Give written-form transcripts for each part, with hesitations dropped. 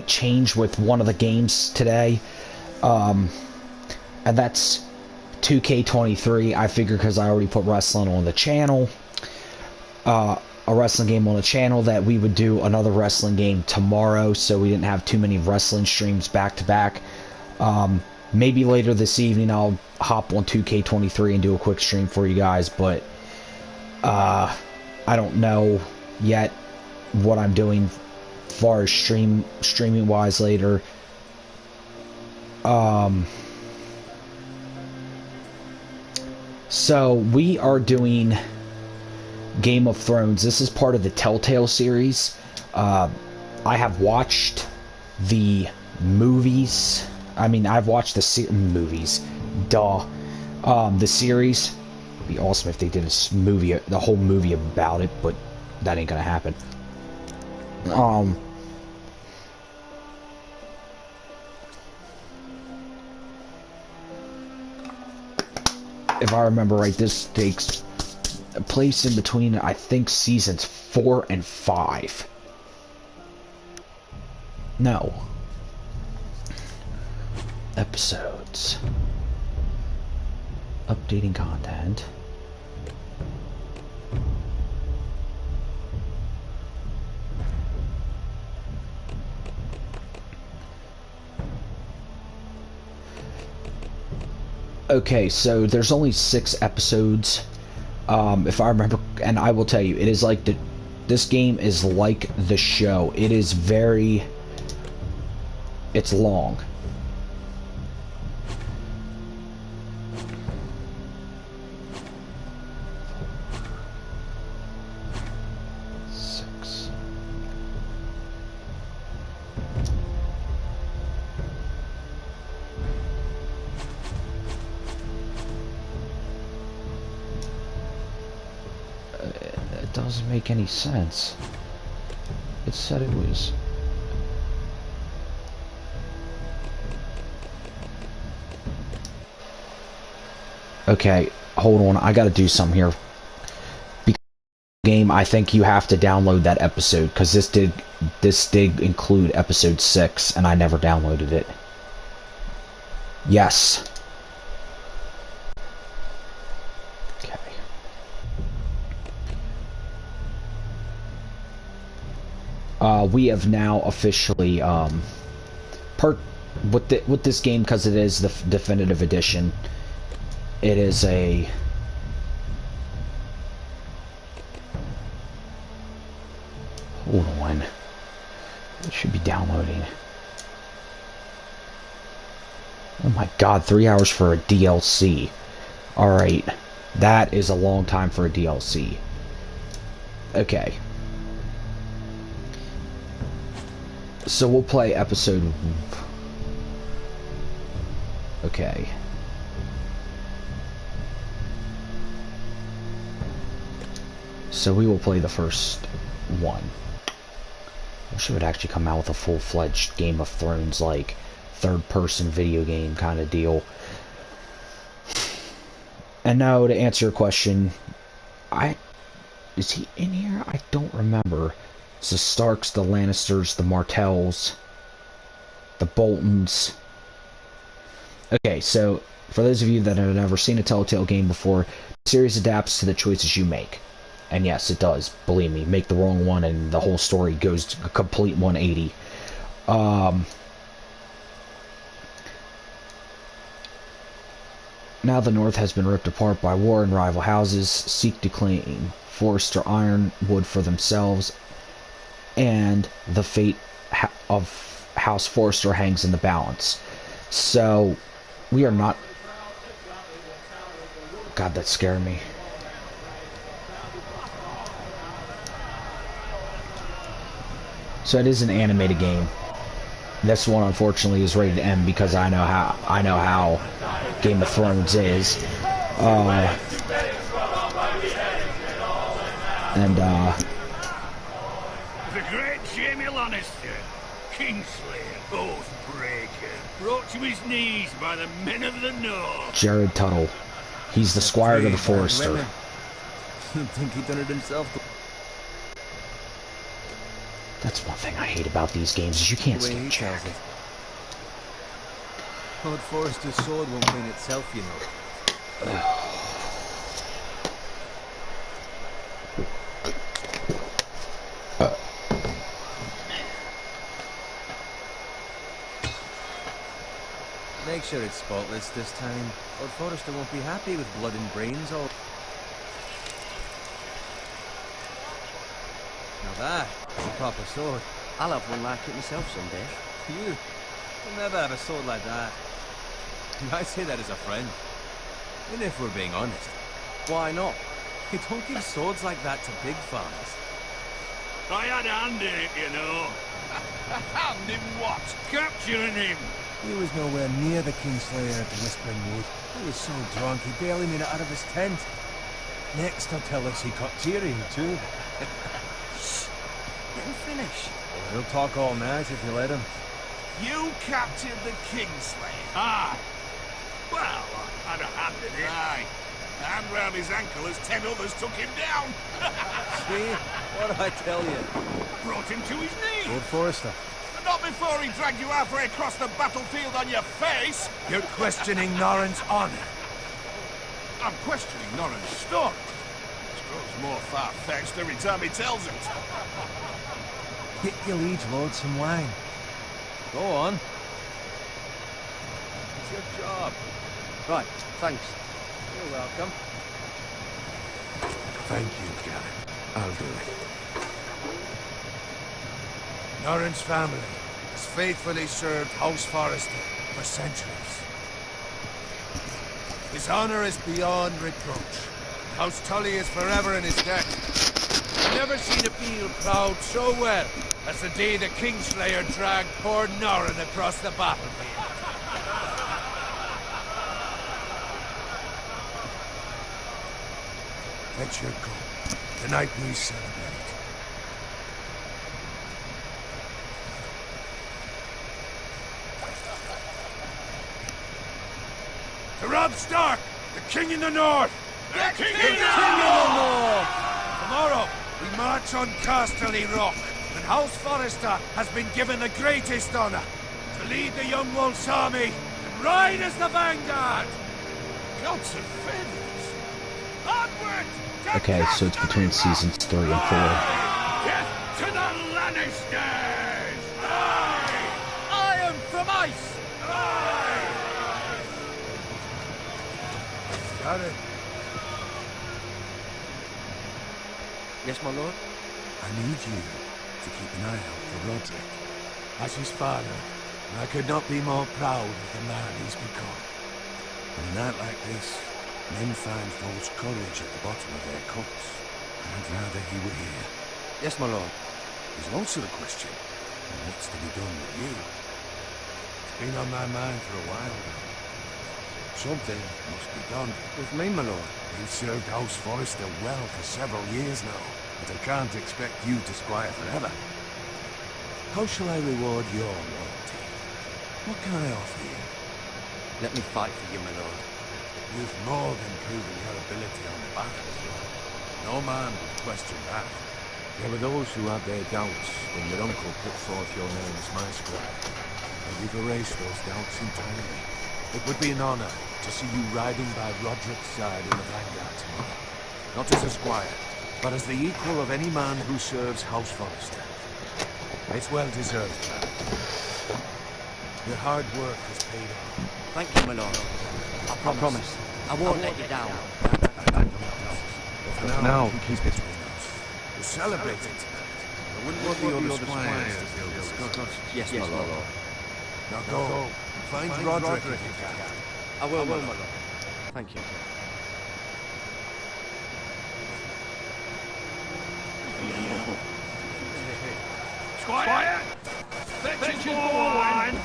change with one of the games today, and that's 2K23. I figured because I already put wrestling on the channel, a wrestling game on the channel, that we would do another wrestling game tomorrow, so we didn't have too many wrestling streams back to back. Maybe later this evening I'll hop on 2K23 and do a quick stream for you guys, but I don't know yet what I'm doing as far as streaming wise later. So we are doing Game of Thrones. This is part of the Telltale series. I have watched the movies. I mean, I've watched the movies. Duh. The series. It'd be awesome if they did a movie, the whole movie about it, but that ain't gonna happen. If I remember right, this takes place in between, I think, seasons 4 and 5. No. Episodes. Updating content. Okay, so there's only 6 episodes, if I remember, and I will tell you, it is like this game is like the show. It is it's long. Doesn't make any sense. It said it was. Okay, hold on. I gotta do something here. Because game, I think you have to download that episode, because this did include episode 6, and I never downloaded it. Yes. We have now officially with this game, because it is the definitive edition. It is a hold on. It should be downloading. Oh my god, 3 hours for a DLC. Alright. That is a long time for a DLC. Okay. So we'll play episode. Okay. So we will play the first one. I wish it would actually come out with a full-fledged Game of Thrones, like, third-person video game kind of deal. And now, to answer your question, is he in here? I don't remember. It's the Starks, the Lannisters, the Martells, the Boltons. Okay, so for those of you that have never seen a Telltale game before, the series adapts to the choices you make. And yes, it does. Believe me, make the wrong one and the whole story goes to a complete 180. Now the North has been ripped apart by war, and rival houses seek to claim Forrester Ironwood for themselves, and the fate of House Forrester hangs in the balance. So, we are not... God, that scared me. So it is an animated game. This one, unfortunately, is rated M because I know how Game of Thrones is. The great Jaime Lannister, Kingslayer, Oathbreaker, brought to his knees by the men of the North. Jared Tuttle. He's the squire to the Forrester. Think he done it himself? That's one thing I hate about these games is you can't The way skip he check. tells it. Lord Forrester's sword won't clean itself, you know. Make sure it's spotless this time. Lord Forrester won't be happy with blood and brains all... Now that's a proper sword. I'll have one like it myself someday. You'll never have a sword like that. I say that as a friend. And if we're being honest. Why not? You don't give swords like that to big farmers. I had a hand in it, you know. Hand in what? Capturing him. He was nowhere near the Kingslayer at the Whispering Wood. He was so drunk he barely made it out of his tent. Next he'll tell us he caught Tyrion too. Let him finish. He'll talk all night if you let him. You captured the Kingslayer. Ah. Well, I had a hand in it. Aye. And round his ankle as 10 others took him down. See? What'd I tell you? Brought him to his knees. Lord Forrester. But not before he dragged you halfway across the battlefield on your face. You're questioning Norrin's honor. I'm questioning Norrin's story. It grows more far-fetched every time he tells it. Get your liege lord some wine. Go on. It's your job. Right, thanks. You're welcome. Thank you, Garrett. I'll do it. Norrin's family has faithfully served House Forrester for centuries. His honor is beyond reproach. House Tully is forever in his debt. I've never seen a field plowed so well as the day the Kingslayer dragged poor Norrin across the battlefield. Let your go. Tonight we celebrate. To Robb Stark, the King in the North! The King in the North! Tomorrow, we march on Casterly Rock, and House Forrester has been given the greatest honor to lead the Young Wolf's army and ride as the vanguard! Goats of feathers. Onward! to Okay, so it's between Casterly Rock! seasons 3 and 4. Death to the Lannisters! Aye! Iron from ice! Got it. Yes, my lord? I need you to keep an eye out for Roderick. As his father, I could not be more proud of the man he's become. On a night like this, men find false courage at the bottom of their cups. I'd rather he were here. Yes, my lord. There's also the question of what's to be done with you. It's been on my mind for a while now. Something must be done. With me, my lord? You've served House Forrester well for several years now, but I can't expect you to squire forever. How shall I reward your loyalty? What can I offer you? Let me fight for you, my lord. You've more than proven your ability on the battlefield. No man would question that. There were those who had their doubts when your uncle put forth your name as my squire. But we've erased those doubts entirely. It would be an honor to see you riding by Roderick's side in the vanguard tomorrow. Not as a squire, but as the equal of any man who serves House Forrester. It's well deserved, lad. Your hard work has paid off. Thank you, my lord. I promise. I won't let you down. For now, keep it between us. We'll celebrate it tonight. I wouldn't want the other squires to feel discouraged. Yes, my lord. Now go. Find Roderick if you can. I will, my lord. Thank you. Squire! Fetch your wine!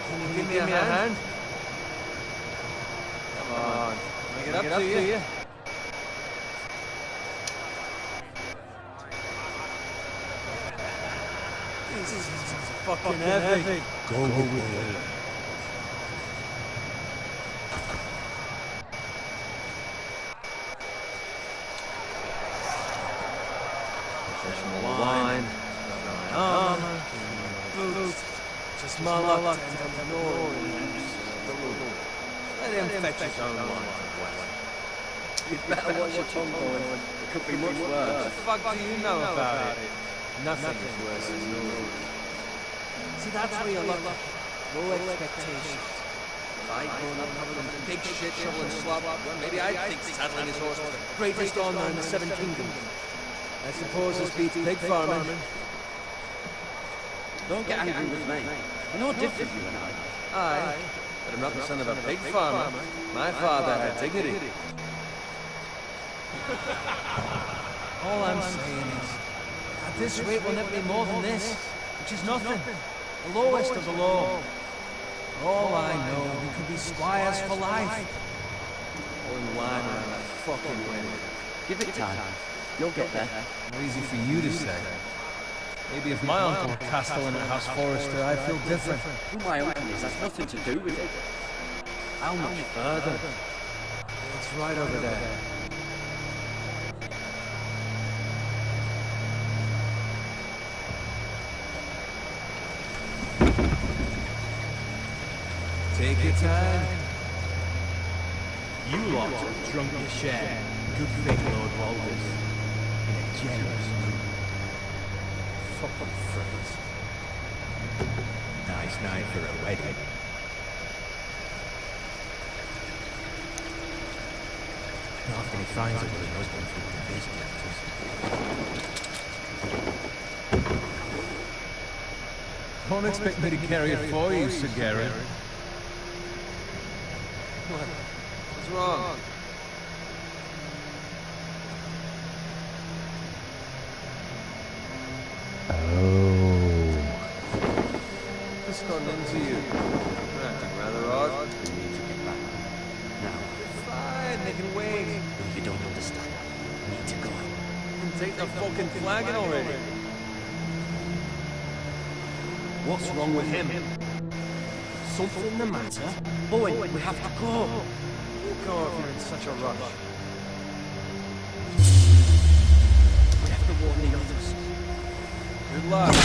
Can you give me a hand? Come on. Make it up to you. This is fucking heavy. Go with it. Wine. Just Marlock and let him fetch his own wine. You'd better watch your tongue, boy. It could be much worse. What the fuck do you know about it? Nothing is worse than you. See, that's where you look. Low expectations. If I'd grown up having a big shit shovel and slop, well, maybe I'd think saddling his horse was the greatest honor in the Seven Kingdoms. I suppose this beats pig farming. Don't get angry with me. We're no different, you and I. Aye, but I'm not the son of a pig farmer. My father had dignity. All I'm saying is, at this rate we'll never be more than this, which is nothing. The lowest of the low. For all I know, we could be squires for life. Pulling line around that fucking wedding. Give it time. You'll get there. Easy for you to say. Maybe if my uncle were castellan at House Forrester, I'd feel different. Who my uncle is, that's nothing to do with it. How much further? It's right over there. Take your time. You lot have drunk your share. Good thing, Lord Walders. In a generous mood. Fucking friends. Nice night for a wedding. Not often he finds it with his husband through the business. Don't expect me to carry it for you, Sir Garrett. What's wrong? What's gone into you? You're acting rather odd. We need to get back. Now. Fine, they can wait. You don't understand. We need to go. And take the fucking flagon already. What's wrong with him? Something the matter? Boy, we have to go. You go if you're in such a rush. We have to warn the others. Good luck.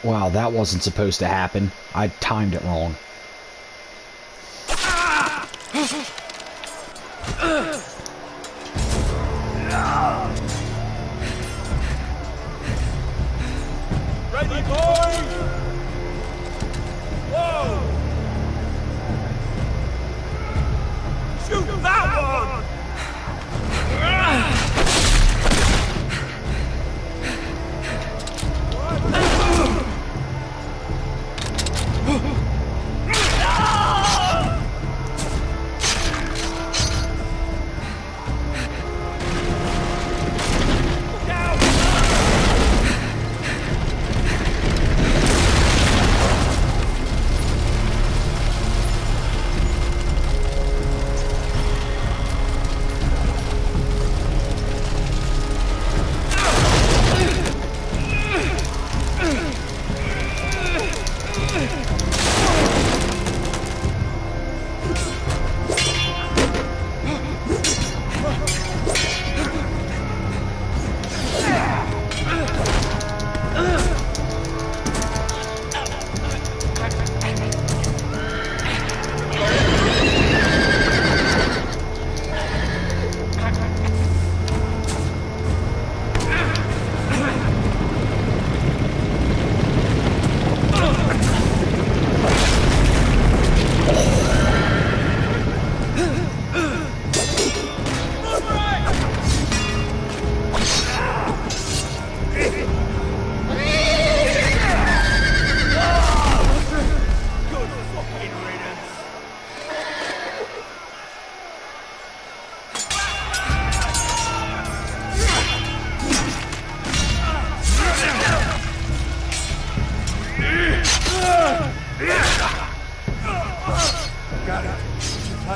Wow, that wasn't supposed to happen. I timed it wrong. Ready, boys! Whoa! Shoot that one!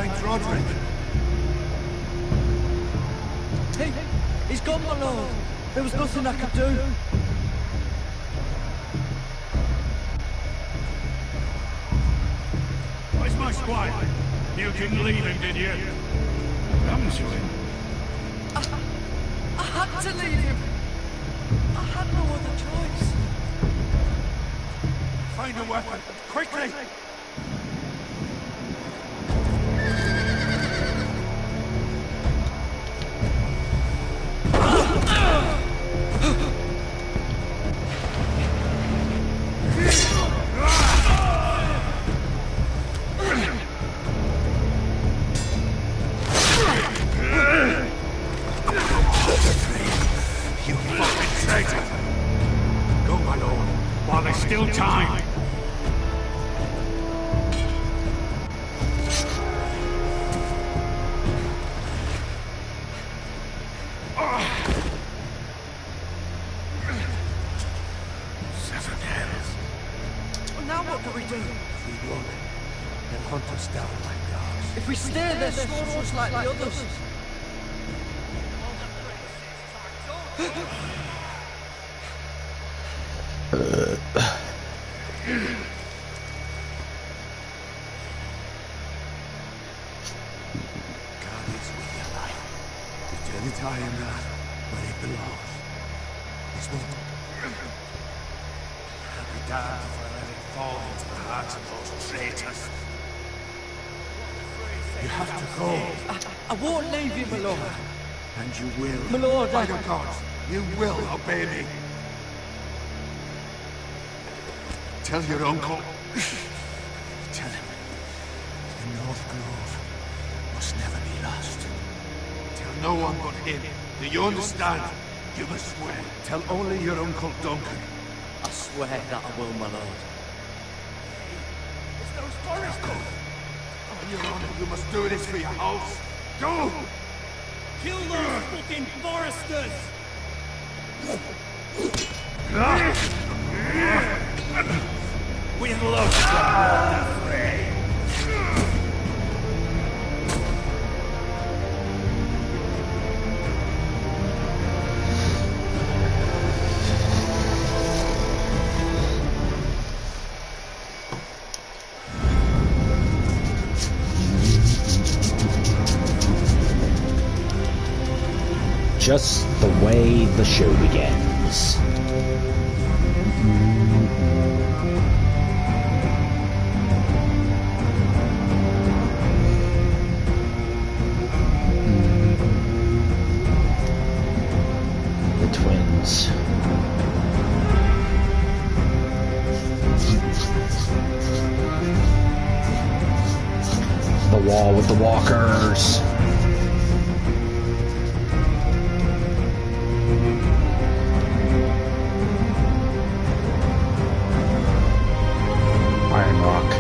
finds Roderick. Hey, he's gone, my lord. There was nothing I could do. Where's my squire? You didn't leave him, did you? Come to him. I had to leave him. I had no other choice. Find a weapon, quickly! You fucking traitor! Go, my lord, while there's still time. Seven hells. Well, now what do we do? If we run, they'll hunt us down like dogs. If we stay, they'll slaughter us like the others. God is with your life. Return it high and right, where it belongs. This one. I'll be damned if I let it fall into the hearts of those traitors. You have to go, I won't leave you, my lord. and you will. My lord, By the gods, you will obey me. Tell your uncle. Tell him, the North Grove must never be lost. Tell no one but him. Do you understand? You must swear. Tell only your Uncle Duncan. I swear that I will, my lord. It's those foresters! On your honor, you must do this for your house. Go! Kill those fucking foresters! We've lost the fray. Just the way the show begins. The twins. The wall with the walkers. Iron Rock.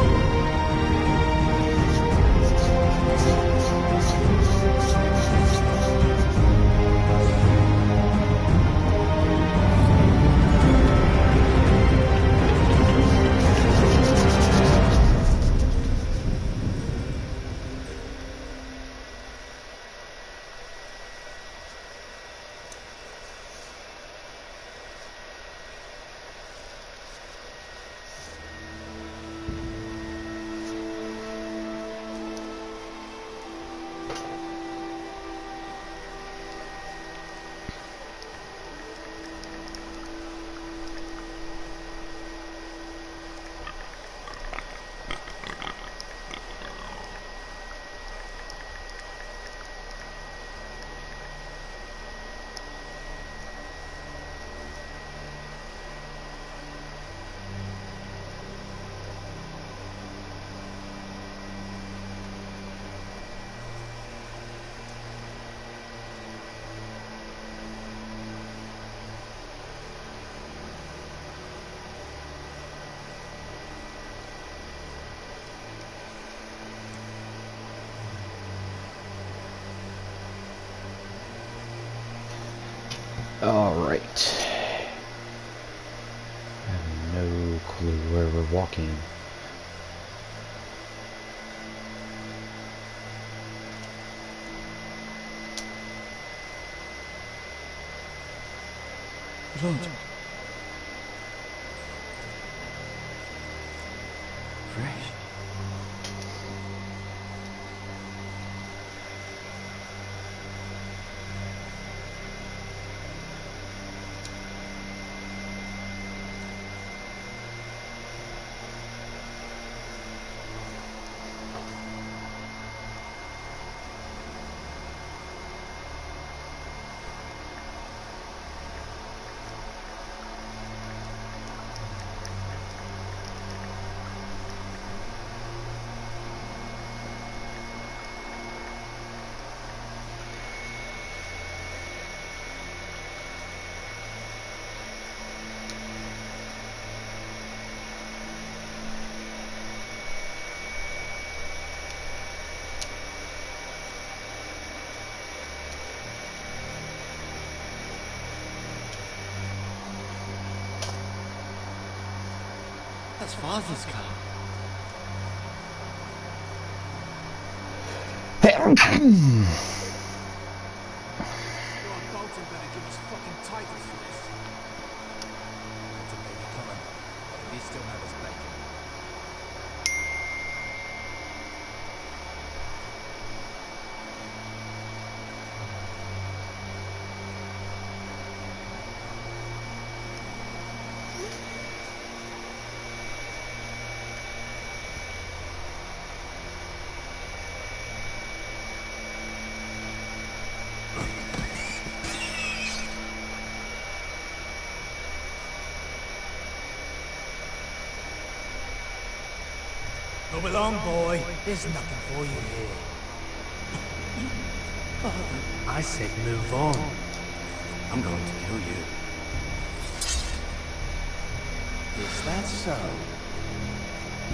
Alright. I have no clue where we're walking. Blood. Fresh. That's Father's car. Lord Bolton better give us fucking titles for this. Bolton may be coming, but we still have his bacon. Move along, boy. There's nothing for you here. I said move on. I'm going to kill you. Is that so?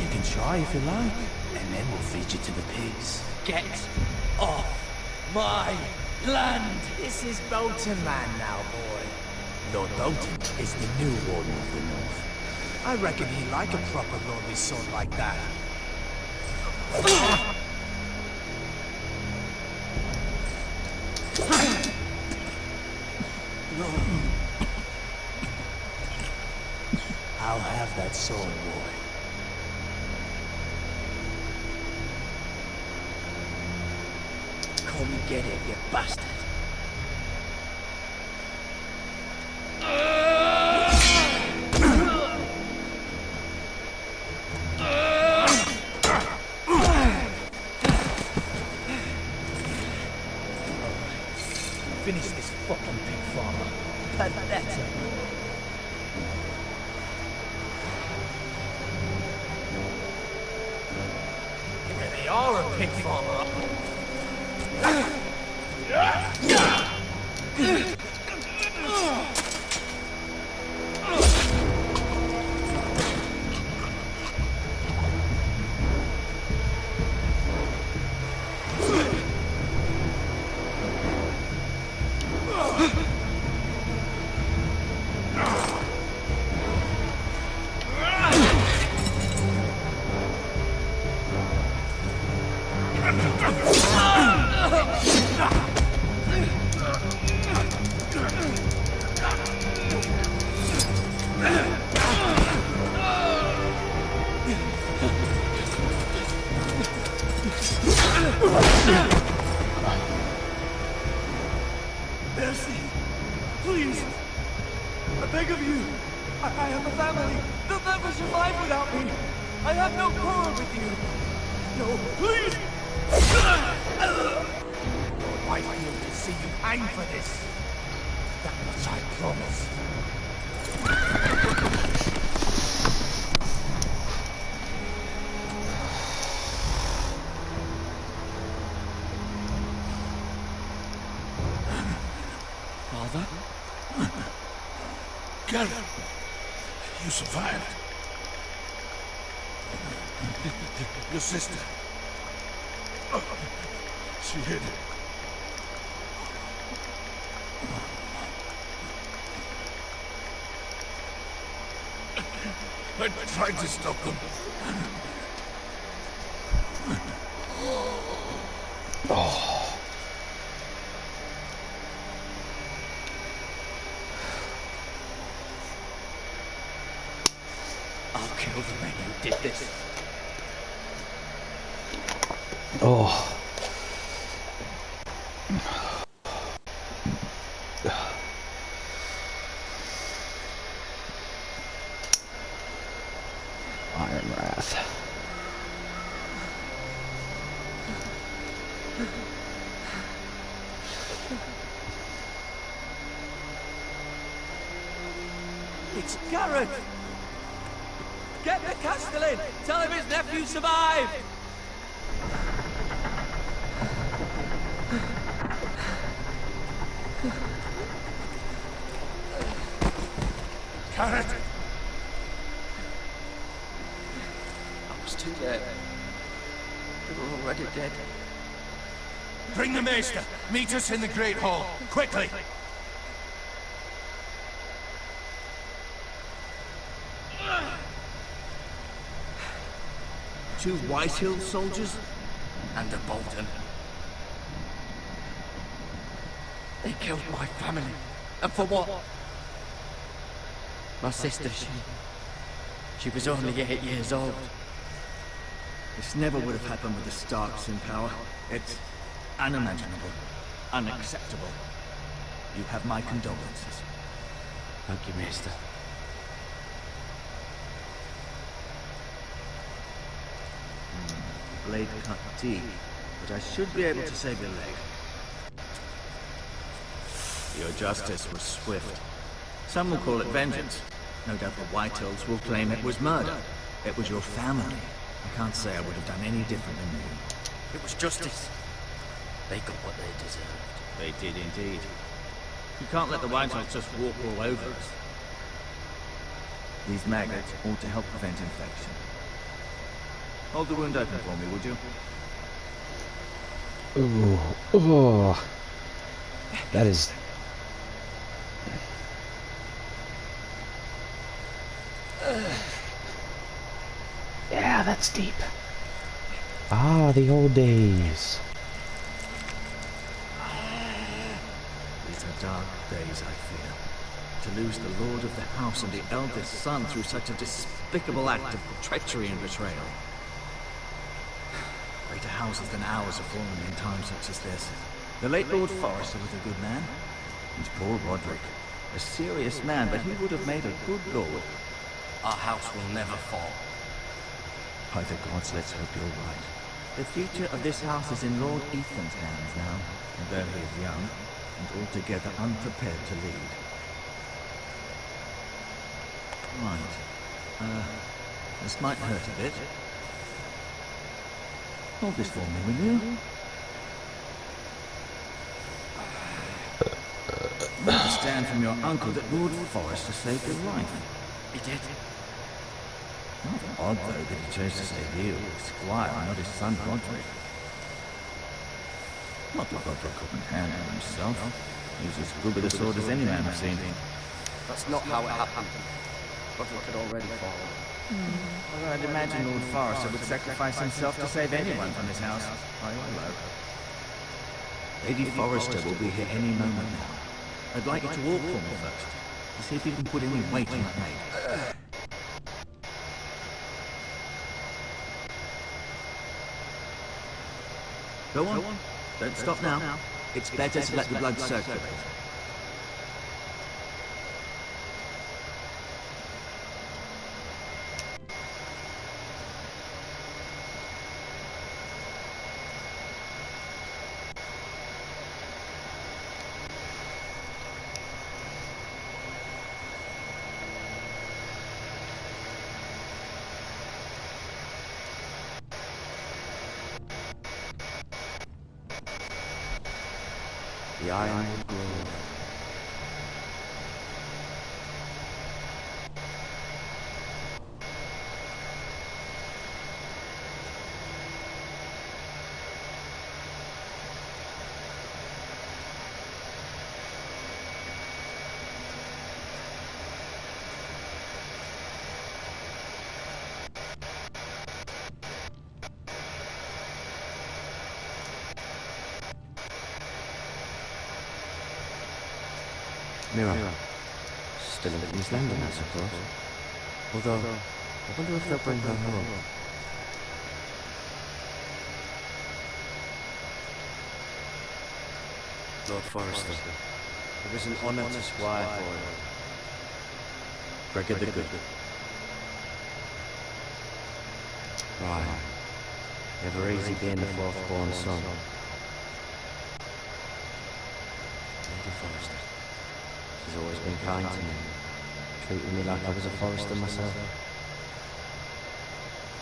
You can try if you like, and then we'll feed you to the pigs. Get off my land! This is Bolton Man now, boy. Lord Bolton is the new Warden of the North. I reckon he'd like a proper lordly son like that. I'll have that sword, boy. Come get it, you bastard. Finish this fucking pig farmer. Pathetic. You really are a pig farmer. Mercy! Please! I beg of you! I have a family! They'll never survive without me! I have no quarrel with you! No, please! I feel to see you hang for this. That much I promise. Father? Geralt, you survived. Your sister. She hid it. I tried to stop them. I'll kill the men who did this. Oh. Iron Wrath. It's Garrett! Get the Castellan! Tell him his nephew survived! Garrett! I was too late. They were already dead. Bring the Maester! Meet us in the Great Hall! Quickly! Two Whitehill soldiers and a Bolton. They killed my family. And for what? My sister, she was only 8 years old. This never would have happened with the Starks in power. It's unimaginable. Unacceptable. You have my condolences. Thank you, Maester. Blade cut deep, but I should be able to save your leg. Your justice was swift. Some will call it vengeance. No doubt the Whitehills will claim it was murder. It was your family. I can't say I would have done any different than you. It was justice. They got what they deserved. They did indeed. You can't let the Whitehills just walk all over us. These maggots ought to help prevent infection. Hold the wound open for me, would you? Ooh. Oh. That is... Yeah, that's deep. Ah, the old days. These are dark days, I fear. To lose the lord of the house and the eldest son through such a despicable act of treachery and betrayal. Greater houses than ours have fallen in times such as this. The late Lord Forrester was a good man. And poor Roderick. A serious man, but he would have made a good lord. Our house will never fall. By the gods, let's hope you're right. The future of this house is in Lord Ethan's hands now, and though he is young, and altogether unprepared to lead. Right. This might hurt a bit. Hold this for me, will you? I understand from your uncle that Lord Forrester saved your life. He did. Rather odd, though, that he chose to save you, Squire, not his son Roderick. Not that Roderick couldn't handle himself. He was as good with a sword as any man I've seen. That's not how it happened. Roderick had already fallen. Well, I'd imagine Lord Forrester would sacrifice himself to save anyone from his house. I will. Lady Forrester will be here any moment now. I'd like you to walk for me first, to see if you can put any weight on that maid. Go on. Don't stop now. It's better to let the blood circulate. The Iron Grove. Mira. Still in King's Landing, I suppose. Although, I wonder if they'll bring her home. Lord Forrester, it was an honor to squire for you. Gregor the Good. Right. Never easy being the fourth-born son. Lady Forrester. She's always been kind to me. Treating me like I was a Forrester myself.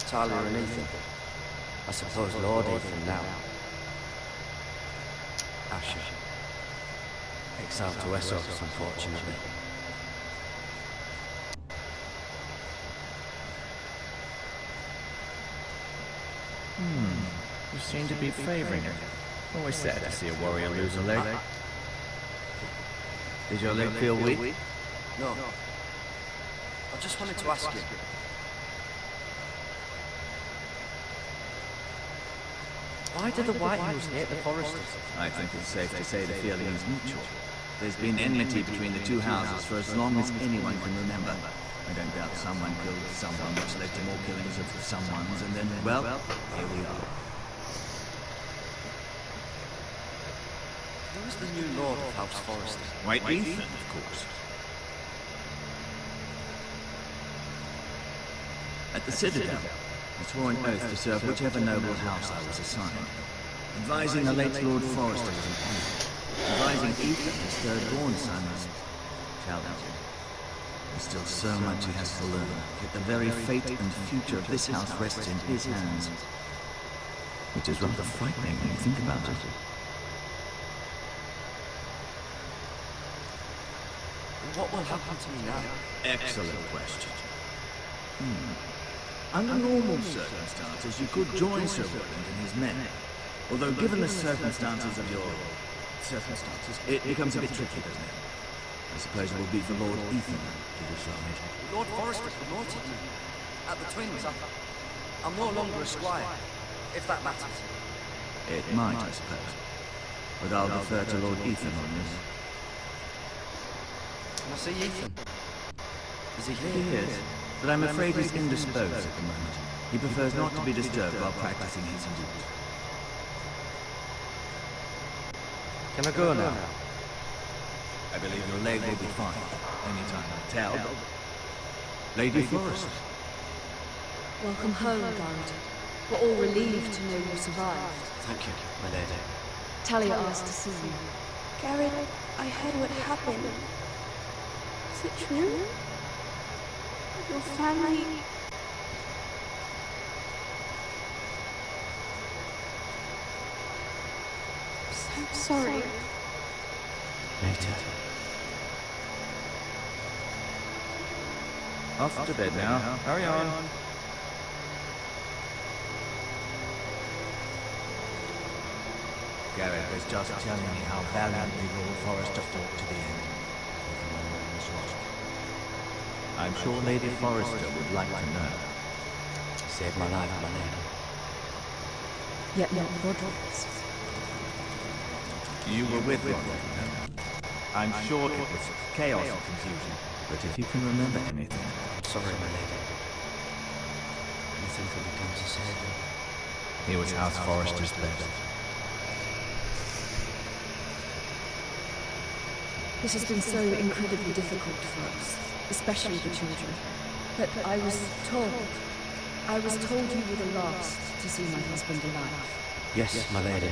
Talia and Ethan. I suppose Lord Ethan now. Asher. Exiled to Essos, unfortunately. You seem to be favoring her. Always sad to see a warrior lose a leg. Did your leg feel weak? No. I just wanted to ask you. Why did the White Hills hate the Foresters? I think it's safe to say the feeling is mutual. There's been enmity between the two houses for as long as anyone can remember. I don't doubt someone killed someone, which led to more killings of someones, and then, well, here we are. Who is the new Lord of House Forrester? White Ethan, of course. At the Citadel, I swore an oath to serve whichever noble house I was assigned. Advising the late Lord Forrester was an honor. Advising Ethan, his third-born son, was challenging. There's still so much he has to learn, yet the very fate and future of this house rests in his hands. Which is rather frightening when you think about it. What will happen to me now? Excellent question. Under normal circumstances, you could join Sir Roland and his men. Although given the circumstances of your... it becomes a bit tricky, doesn't it? I suppose it will be for Lord Ethan to decide. Lord Forrester promoted me. At the Twins, I'm no longer a squire, if that matters. It might, I suppose. But I'll defer to Lord Ethan on this. Can I see Ethan? Is he He here? is, but I'm afraid he's indisposed at the moment. He prefers not to be disturbed while practicing his duty. Can I go now? I believe your leg will be fine. Any time will tell. Lady Forrester. Welcome home, Garrett. We're all relieved to know you survived. Thank you, my lady. Talia asked to see you. Garrett, I heard what happened. Is it true? Your family... I'm so sorry. Later. Off to bed now. Hurry on. Garrett was just telling me how valiantly Lord Forrester fought to the end. Even when all was lost. I'm sure Lady Forrester would like to know. Saved my life, my lady. Yet not Roderick's. You were with Roderick, no? I'm sure it was chaos and confusion, but if you can remember anything... Sorry, my lady. Nothing could be done to save him. He was House Forrester's best. This has been so incredibly difficult for us, especially the children. But I was told you were the last to see my husband alive. Yes, my lady.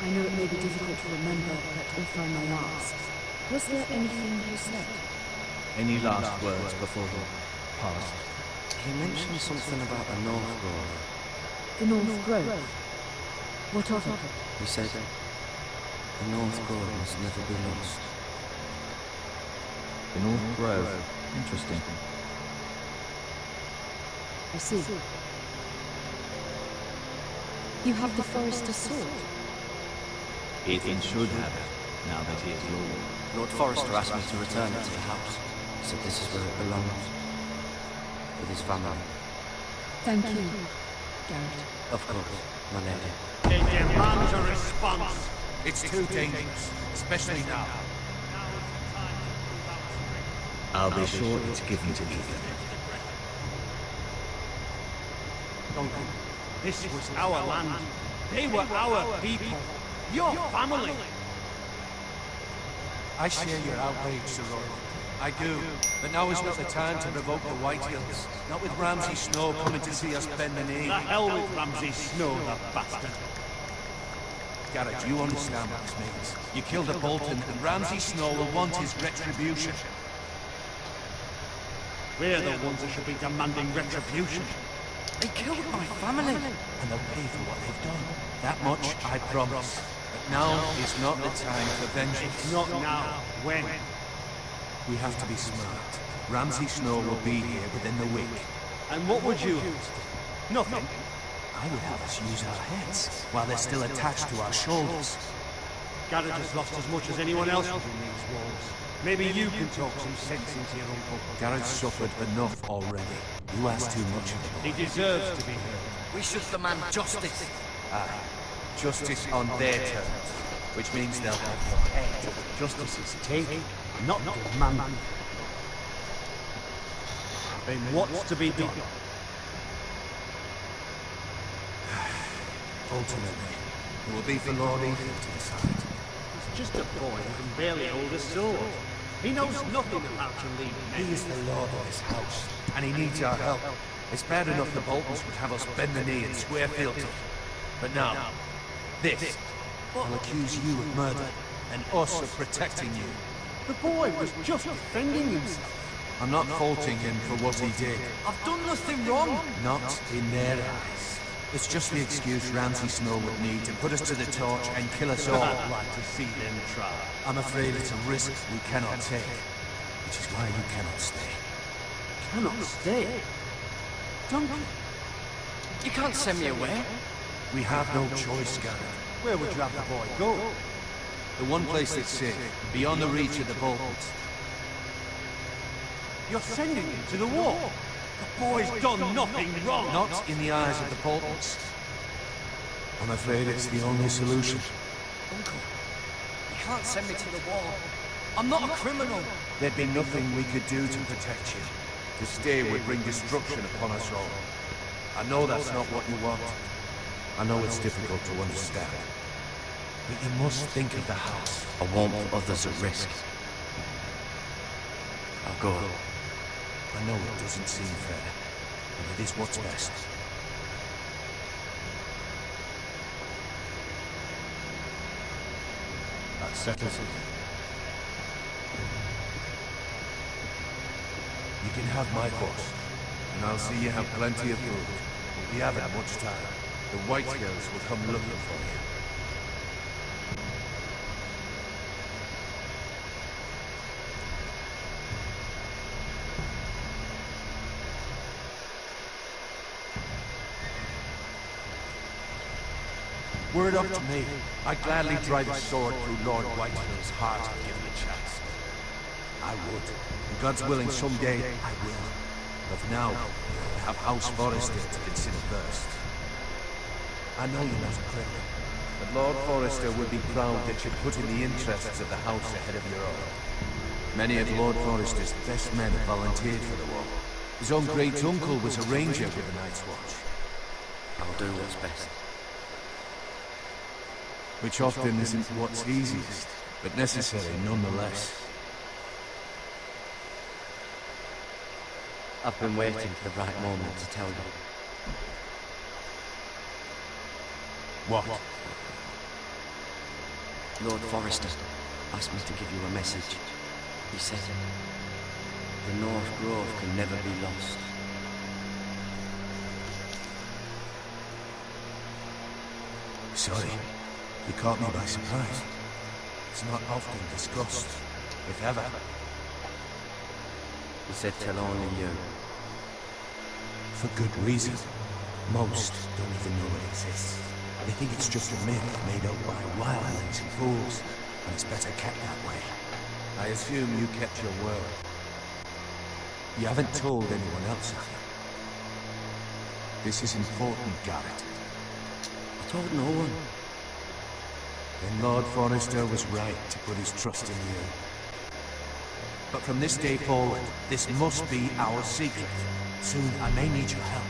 I know it may be difficult to remember, but if I may ask, was there anything you said? Any last words before he passed? He mentioned something about the North Grove. The North Grove? What of it? He said, the North Grove must never be lost. The North Grove. Interesting. I see. You have the Forrester sword. Ethan should have it, now that he is Lord. Lord Forrester asked me to return it to the house. He said this is where it belongs. With his family. Thank you, Garrett. Of course, my lady. It demands a response. It's too dangerous, especially now. I'll be sure it's given to Ethan. Duncan. This was our land. They were our people. Your family. I share your outrage, Sir Roy. I do. But now is not the time to provoke the Whitehills. Not with Ramsay Snow coming to see us bend the knee. The hell with Ramsay Snow, the bastard. Garrett, you understand what this means. You killed a Bolton, and Ramsay Snow will want his retribution. We're the ones that should be demanding retribution. They killed my family. And they'll pay for what they've done. That much I promise. But now is not the time for vengeance. Not now. When? We have to be smart. Ramsay Snow will be here within the week. And what would you have? Nothing. I would have us use our heads while they're still attached to our shoulders. Garrett has lost as much as anyone else within these walls. Maybe you can talk some sense into your uncle. Garrett's suffered enough already. You ask too much of him. He deserves to be heard. We should demand justice. Aye. Justice on their terms. Which means they'll have your head. Justice is taken, not demanded. Then what's to be done? Ultimately, it will be for Lord Ethan to decide. He's just a boy who can barely hold a sword. He knows nothing of how to lead men. He is the lord of this house, and he needs our help. It's bad enough the Boltons would have us bend the knee and swear fealty. But now, this will accuse you of murder, and us of protecting you. The boy was just defending himself. I'm not faulting him for what he did. I've done nothing wrong. Not in their eyes. It's just the excuse Ramsay Snow would need to put us to the torch and kill us all. I'd like to see them try. I'm afraid it's a risk we cannot take, which is why you cannot stay. Cannot stay? Duncan, You can't send me away. We have no choice, Garrett. where would you have the boy go? The one place that's safe, beyond the reach of the Boltons. You're sending him to the war. The boy's done nothing wrong. Not in the eyes of the Boltons. I'm afraid it's the only solution. Uncle, you can't send me to the war. I'm not a criminal. There'd be nothing we could do to protect you. To stay would bring destruction upon us all. I know that's not what you want. I know it's difficult to understand. But you must think of the house. I won't put others at risk. I'll go. I know it doesn't seem fair, but it is what's best. That settles it. You can have my horse, and I'll see you have plenty of food. We haven't much time. The Whitehills will come looking for you. Were it up to me, I'd gladly drive a sword through Lord Whitehill's heart if given a chance. I would. And God's willing, someday I will. But for now, I have House Forrester to consider first. I know you're not a criminal, but Lord Forrester would be proud that you're putting the interests of the house ahead of your own. Many of Lord Forrester's best men have volunteered for the war. His own great-uncle was a ranger with the Night's Watch. I'll do what's best. Which often isn't what's easiest, but necessary nonetheless. I've been waiting for the right moment to tell you. What? Lord Forrester asked me to give you a message. He said, the North Grove can never be lost. Sorry, you caught me by surprise. It's not often discussed, if ever. He said tell only you. For good reason. Most don't even know it exists. They think it's just a myth made up by wildlings and fools, and it's better kept that way. I assume you kept your word. You haven't told anyone else, have you? This is important, Garrett. I told no one. Then Lord Forrester was right to put his trust in you. But from this day forward, this must be our secret. Soon I may need your help.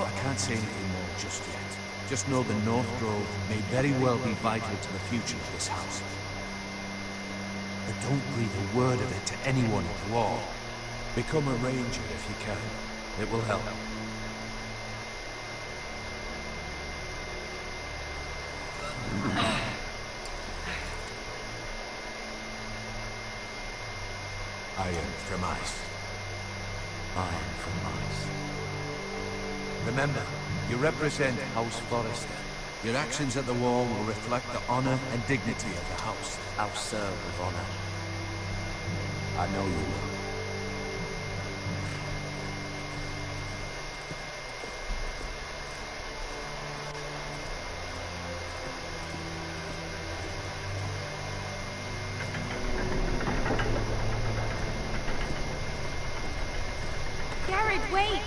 I can't say anything more just yet. Just know the North Grove may very well be vital to the future of this house. But don't breathe a word of it to anyone at the wall. Become a ranger if you can. It will help. I am from ice. I am from ice. Remember, you represent House Forrester. Your actions at the wall will reflect the honor and dignity of the house. I'll serve with honor. I know you will. Garrett, wait!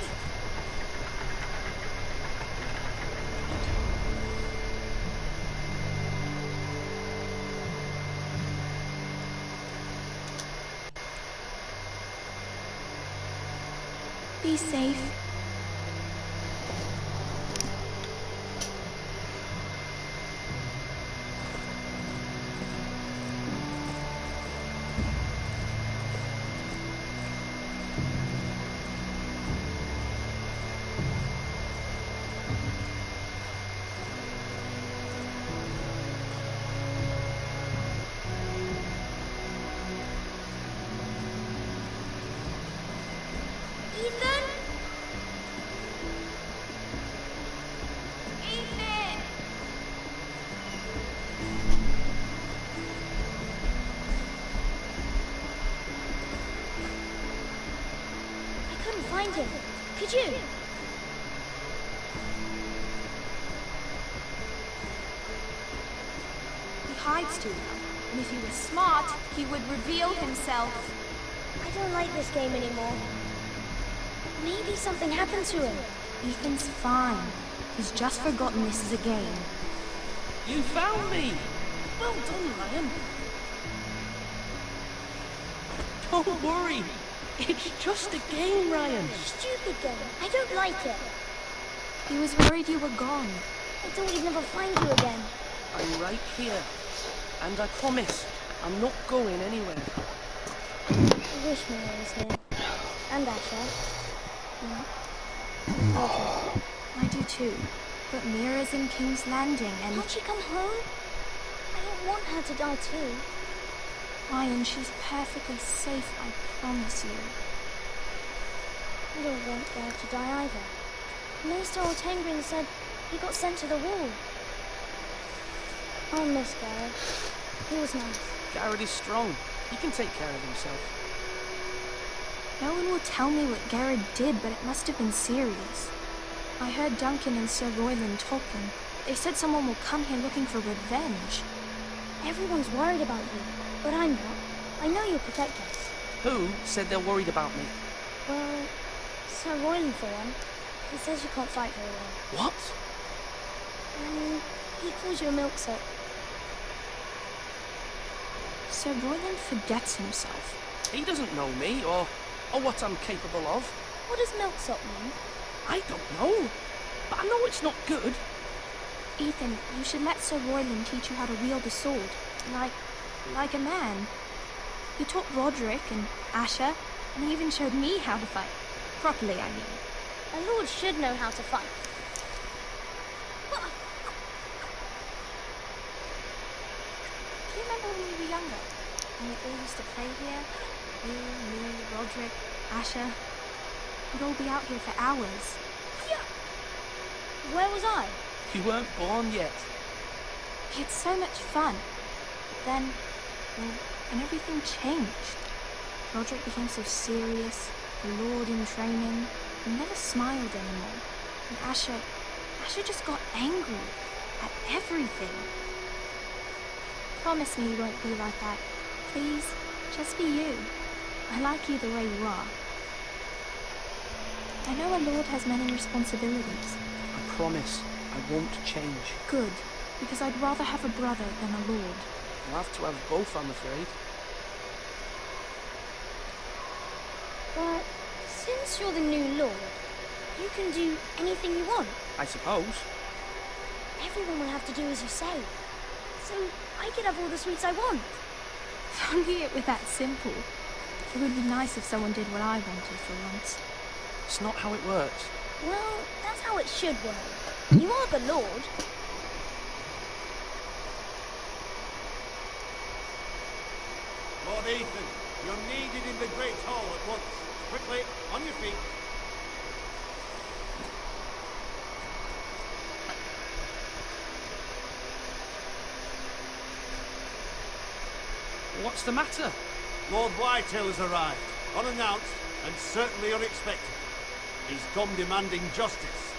Be safe. Ethan? Ethan! I couldn't find him. Could you? He hides too well. And if he was smart, he would reveal himself. I don't like this game anymore. Maybe something happened to him. Ethan's fine. He's just forgotten this is a game. You found me! Well done, Ryan. Don't worry. It's just a game, Ryan. Stupid game. I don't like it. He was worried you were gone. I thought he'd never find you again. I'm right here. And I promise, I'm not going anywhere. I wish Mira was here. And Asher. Okay. I do too. But Mira's in King's Landing and... Can't she come home? I don't want her to die too. Ryan, she's perfectly safe, I promise you. I don't want Garrett to die either. Maester Ortengrin said he got sent to the wall. I'll miss Garrett. He was nice. Garrett is strong. He can take care of himself. No one will tell me what Garrett did, but it must have been serious. I heard Duncan and Sir Royland talking. They said someone will come here looking for revenge. Everyone's worried about you, but I'm not. I know you'll protect us. Who said they're worried about me? Well, Sir Royland for one. He says you can't fight very well. What? He calls you a milksop. Sir Royland forgets himself. He doesn't know me, or what I'm capable of. What does milksop mean? I don't know, but I know it's not good. Ethan, you should let Sir Royland teach you how to wield a sword. Like a man. He taught Roderick and Asher, and he even showed me how to fight. Properly, I mean. A lord should know how to fight. Do you remember when we were younger? And we all used to play here? You, me, Roderick, Asher. We'd all be out here for hours. Yeah. Where was I? You weren't born yet. We had so much fun. But then, and everything changed. Roderick became so serious, the Lord in training, and never smiled anymore. And Asher just got angry at everything. Promise me you won't be like that. Please, just be you. I like you the way you are. I know a lord has many responsibilities. I promise I won't change. Good, because I'd rather have a brother than a lord. You'll have to have both, I'm afraid. But since you're the new lord, You can do anything you want. I suppose. Everyone will have to do as you say. So I could have all the sweets I want. If only it were that simple. It would be nice if someone did what I wanted for once. It's not how it works. Well, that's how it should work. You are the Lord. Lord Ethan, you're needed in the Great Hall at once. Quickly, on your feet. What's the matter? Lord Whitehill has arrived, unannounced and certainly unexpected. He's come demanding justice.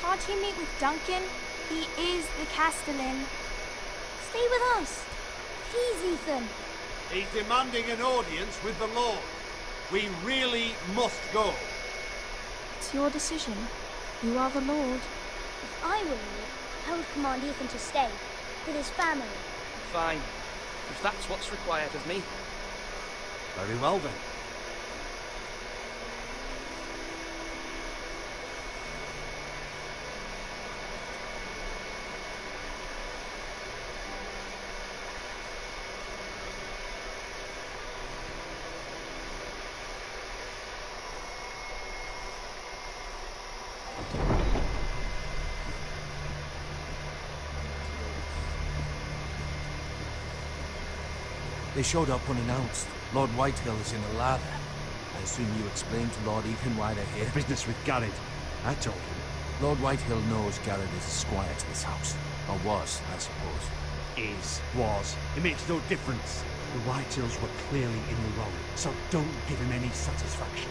Can't he meet with Duncan? He is the Castellan. Stay with us. Please, Ethan. He's demanding an audience with the Lord. We really must go. It's your decision. You are the Lord. If I were you, I would command Ethan to stay, with his family. Fine. If that's what's required of me. Very well then. They showed up unannounced. Lord Whitehill is in a lather. I assume you explained to Lord Ethan why they're here? Business with Garrett. I told him. Lord Whitehill knows Garrett is a squire to this house. Or was, I suppose. Was. It makes no difference. The Whitehills were clearly in the wrong, so don't give him any satisfaction.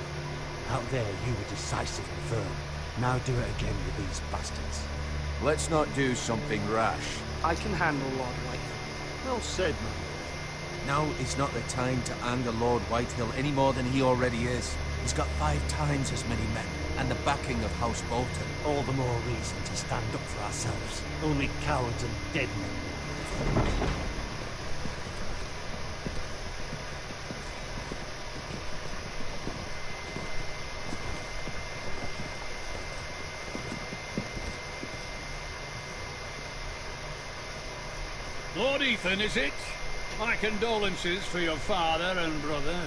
Out there, you were decisive and firm. Now do it again with these bastards. Let's not do something rash. I can handle Lord Whitehill. Well said, man. Now is not the time to anger Lord Whitehill any more than he already is. He's got 5 times as many men, and the backing of House Bolton. All the more reason to stand up for ourselves. Only cowards and dead men. Lord Ethan, is it? My condolences for your father and brother.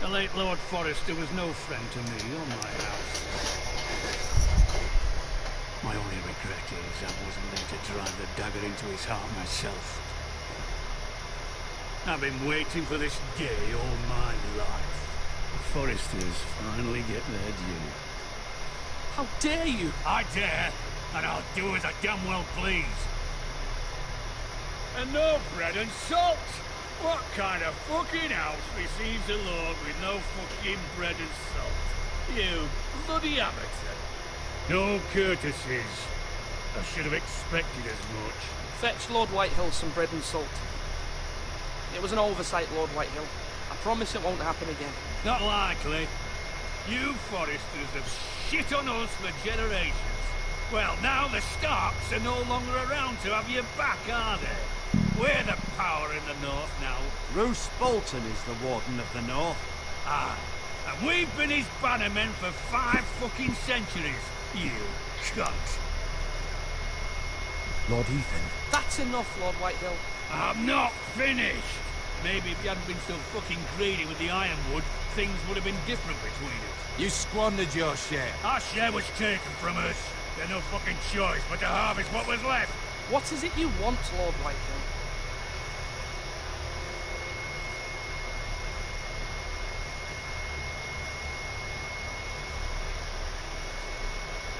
The late Lord Forrester was no friend to me or my house. My only regret is I wasn't there to drive the dagger into his heart myself. I've been waiting for this day all my life. The Forresters finally get their due. How dare you? I dare, and I'll do as I damn well please. And no bread and salt! What kind of fucking house receives a lord with no fucking bread and salt? You bloody amateur. No courtesies. I should have expected as much. Fetch Lord Whitehill some bread and salt. It was an oversight, Lord Whitehill. I promise it won't happen again. Not likely. You Forresters have shit on us for generations. Well, now the Starks are no longer around to have your back, are they? We're the power in the north now. Roose Bolton is the Warden of the North. Ah, and we've been his bannermen for 5 fucking centuries, you cunt. Lord Ethan. That's enough, Lord Whitehill. I'm not finished. Maybe if you hadn't been so fucking greedy with the ironwood, things would have been different between us. You squandered your share. Our share was taken from us. We had no fucking choice but to harvest what was left. What is it you want, Lord Whitehill?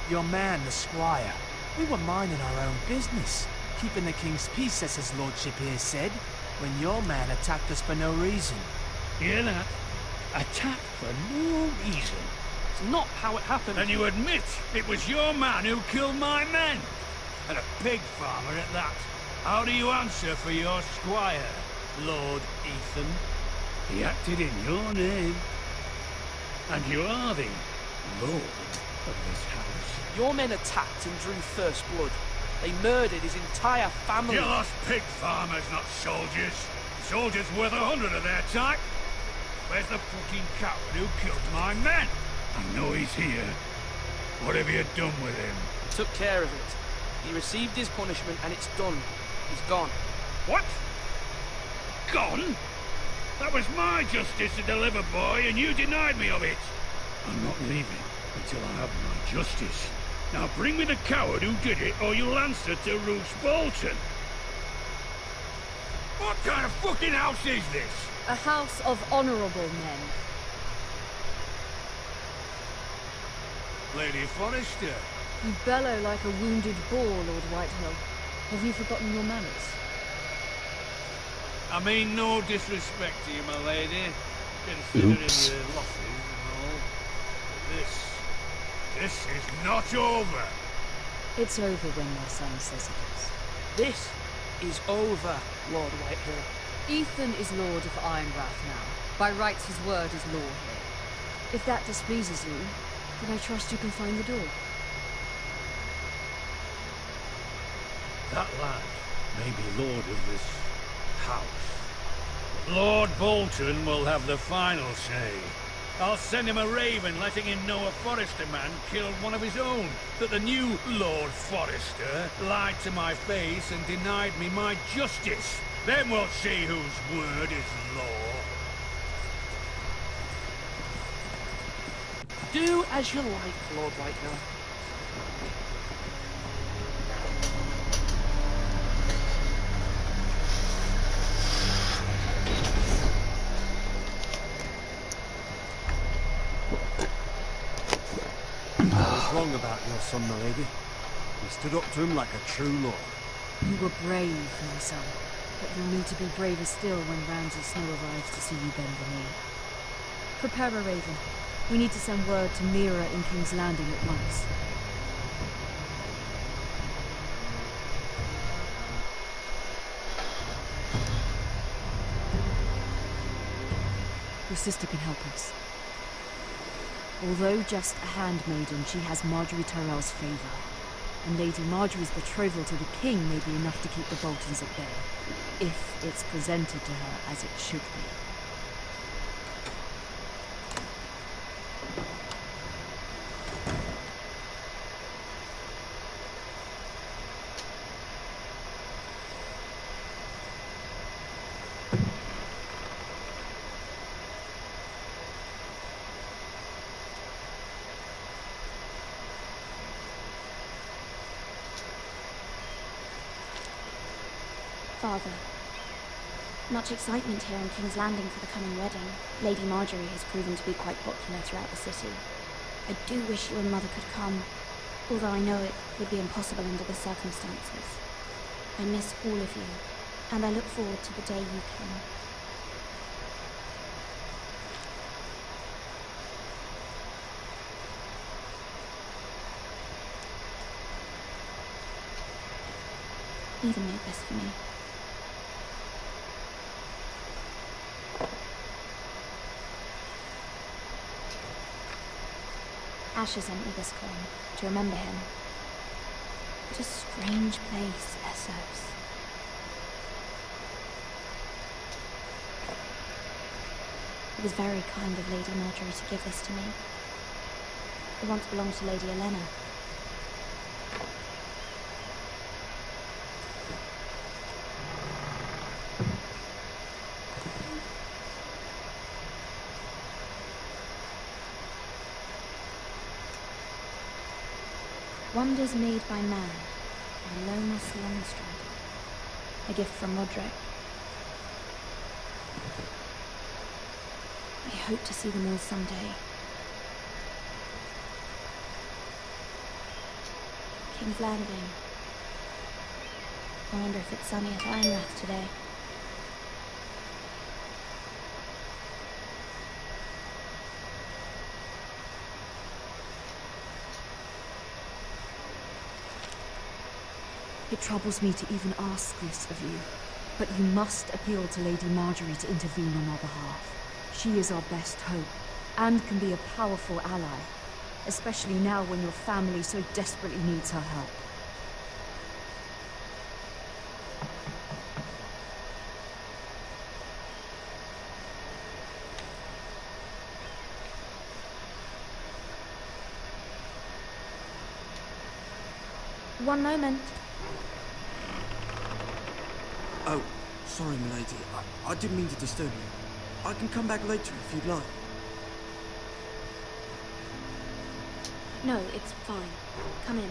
Your man, the squire. We were minding our own business, keeping the king's peace, as his lordship here said, when your man attacked us for no reason. Hear that? Attacked for no reason. It's not how it happened. And you admit it was your man who killed my men? And a pig farmer at that. How do you answer for your squire, Lord Ethan? He acted in your name. And you are the lord of this house. Your men attacked and drew first blood. They murdered his entire family. You lost pig farmers, not soldiers. Soldiers worth 100 of their type. Where's the fucking coward who killed my men? I know he's here. What have you done with him? Took care of it. He received his punishment and it's done. He's gone. What? Gone? That was my justice to deliver, boy, and you denied me of it. I'm not leaving until I have my justice. Now bring me the coward who did it, or you'll answer to Roose Bolton. What kind of fucking house is this? A house of honorable men. Lady Forrester. You bellow like a wounded boar, Lord Whitehill. Have you forgotten your manners? I mean no disrespect to you, my lady, considering Oops. your losses and all. But this is not over. It's over when my son says it is. This is over, Lord Whitehill. Ethan is Lord of Ironrath now. By rights his word is law here. If that displeases you, then I trust you can find the door. That lad may be lord of this house. But Lord Bolton will have the final say. I'll send him a raven letting him know a Forrester man killed one of his own. That the new Lord Forrester lied to my face and denied me my justice. Then we'll see whose word is law. Do as you like, Lord Whitehill. I was wrong about your son, my lady. You stood up to him like a true lord. You were brave, my son. But you'll need to be braver still when Ramsay Snow arrives to see you bend the knee. Prepare a raven. We need to send word to Mira in King's Landing at once. Your sister can help us. Although just a handmaiden, she has Marjorie Tyrell's favour. And Lady Marjorie's betrothal to the king may be enough to keep the Boltons at bay, if it's presented to her as it should be. Father, much excitement here on King's Landing for the coming wedding. Lady Marjorie has proven to be quite popular throughout the city. I do wish you and Mother could come, although I know it would be impossible under the circumstances. I miss all of you, and I look forward to the day you came. Either made best for me. Asher sent me this coin to remember him. What a strange place, Essos. It was very kind of Lady Marjorie to give this to me. It once belonged to Lady Elena. Wonders made by man, by Lomas Longstride. A gift from Roderick. I hope to see them all someday. King's Landing. I wonder if it's sunny at Ironrath today. It troubles me to even ask this of you, but you must appeal to Lady Marjorie to intervene on our behalf. She is our best hope, and can be a powerful ally, especially now when your family so desperately needs her help. One moment. Oh, sorry, milady. I didn't mean to disturb you. I can come back later if you'd like. No, it's fine. Come in.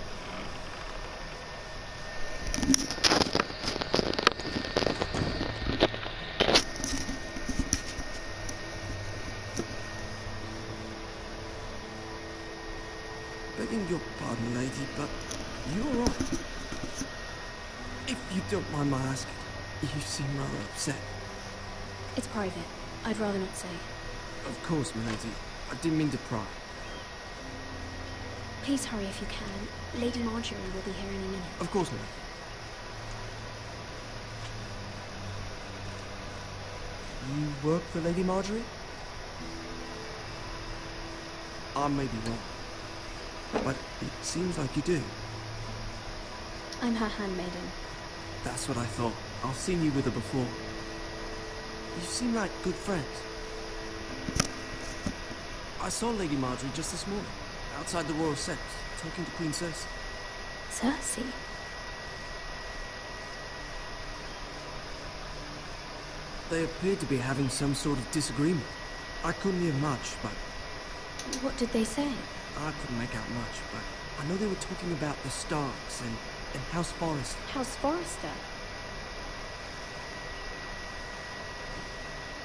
Begging your pardon, lady, but you're all right. If you don't mind my asking, you seem rather upset. It's private. I'd rather not say. Of course, milady. I didn't mean to pry. Please hurry if you can. Lady Marjorie will be here any minute. Of course, milady. You work for Lady Marjorie? I may be wrong, but it seems like you do. I'm her handmaiden. That's what I thought. I've seen you with her before. You seem like good friends. I saw Lady Marjorie just this morning, outside the Royal Sept, talking to Queen Cersei. Cersei? They appeared to be having some sort of disagreement. I couldn't hear much, but... What did they say? I couldn't make out much, but I know they were talking about the Starks and House Forrester. House Forrester?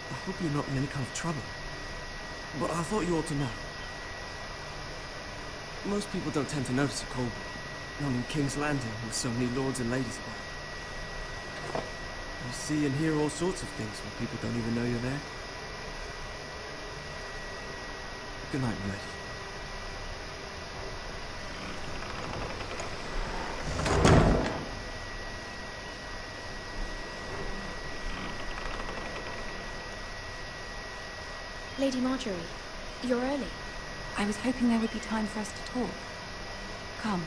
I hope you're not in any kind of trouble. But I thought you ought to know. Most people don't tend to notice a cold war, not in King's Landing with so many lords and ladies about. You see and hear all sorts of things when people don't even know you're there. Good night, milady. Lady Marjorie, you're early. I was hoping there would be time for us to talk. Come,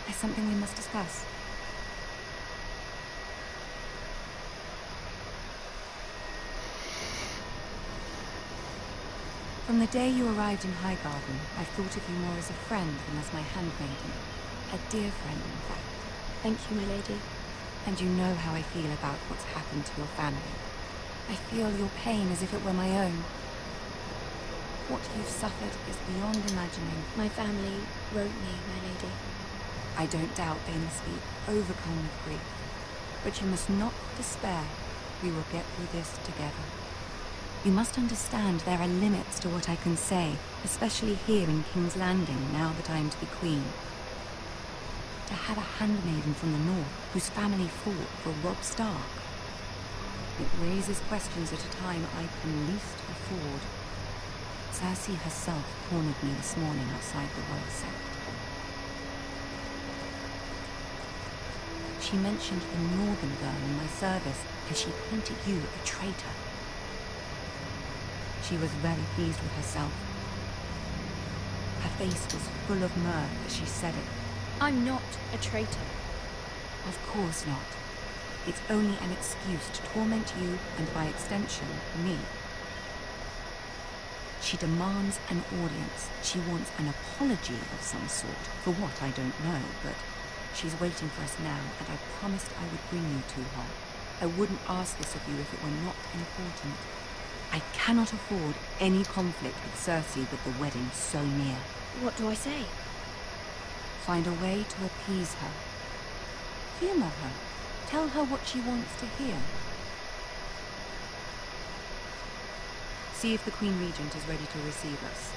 there's something we must discuss. From the day you arrived in Highgarden, I've thought of you more as a friend than as my handmaiden. A dear friend, in fact. Thank you, my lady. And you know how I feel about what's happened to your family. I feel your pain as if it were my own. What you've suffered is beyond imagining. My family wrote me, my lady. I don't doubt they must be overcome with grief. But you must not despair. We will get through this together. You must understand there are limits to what I can say, especially here in King's Landing, now that I am to be queen. To have a handmaiden from the north, whose family fought for Robb Stark. It raises questions at a time I can least afford. Cersei herself cornered me this morning outside the Royal Sept. She mentioned the northern girl in my service, and she painted you a traitor. She was very pleased with herself. Her face was full of mirth as she said it. I'm not a traitor. Of course not. It's only an excuse to torment you, and by extension, me. She demands an audience. She wants an apology of some sort. For what, I don't know, but she's waiting for us now, and I promised I would bring you to her. I wouldn't ask this of you if it were not important. I cannot afford any conflict with Cersei with the wedding so near. What do I say? Find a way to appease her. Humor her. Tell her what she wants to hear. See if the Queen Regent is ready to receive us.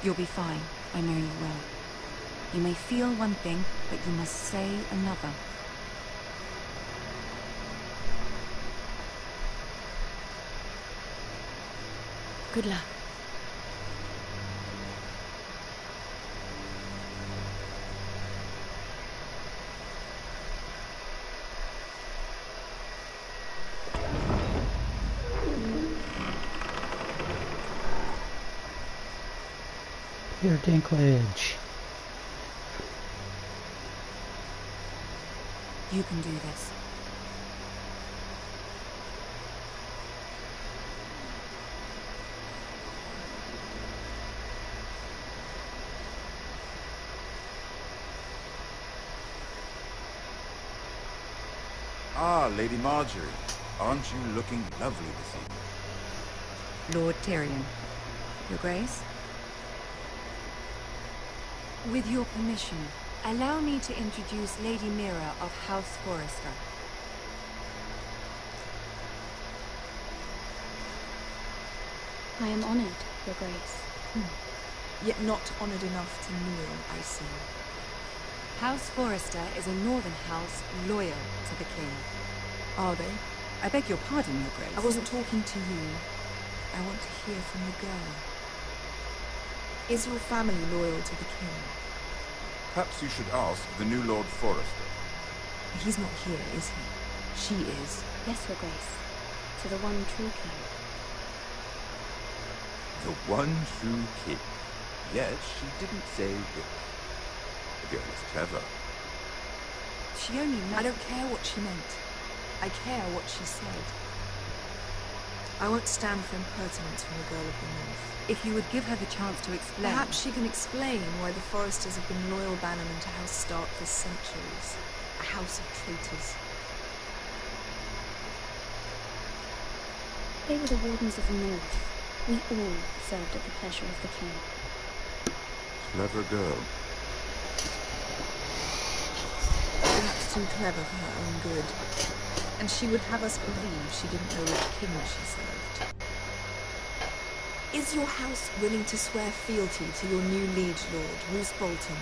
You'll be fine. I know you will. You may feel one thing, but you must say another. Good luck. Peter Dinklage. You can do this. Ah, Lady Marjorie. Aren't you looking lovely this evening? Lord Tyrion. Your Grace? With your permission, allow me to introduce Lady Mira of House Forrester. I am honored, Your Grace. Yet not honored enough to kneel, I see. House Forrester is a northern house loyal to the king. Are they? I beg your pardon, Your Grace. I wasn't talking to you. I want to hear from the girl. Is your family loyal to the king? Perhaps you should ask the new Lord Forrester. He's not here, is he? She is. Yes, Your Grace. To the one true king. The one true king. Yet she didn't say which. The girl is clever. She only meant... I don't care what she meant. I care what she said. I won't stand for impertinence from the girl of the north. If you would give her the chance to explain... Perhaps she can explain why the Forresters have been loyal bannermen to House Stark for centuries. A house of traitors. They were the Wardens of the North. We all served at the pleasure of the king. Clever girl. Perhaps too clever for her own good. And she would have us believe she didn't know which king she served. Is your house willing to swear fealty to your new liege lord, Roose Bolton?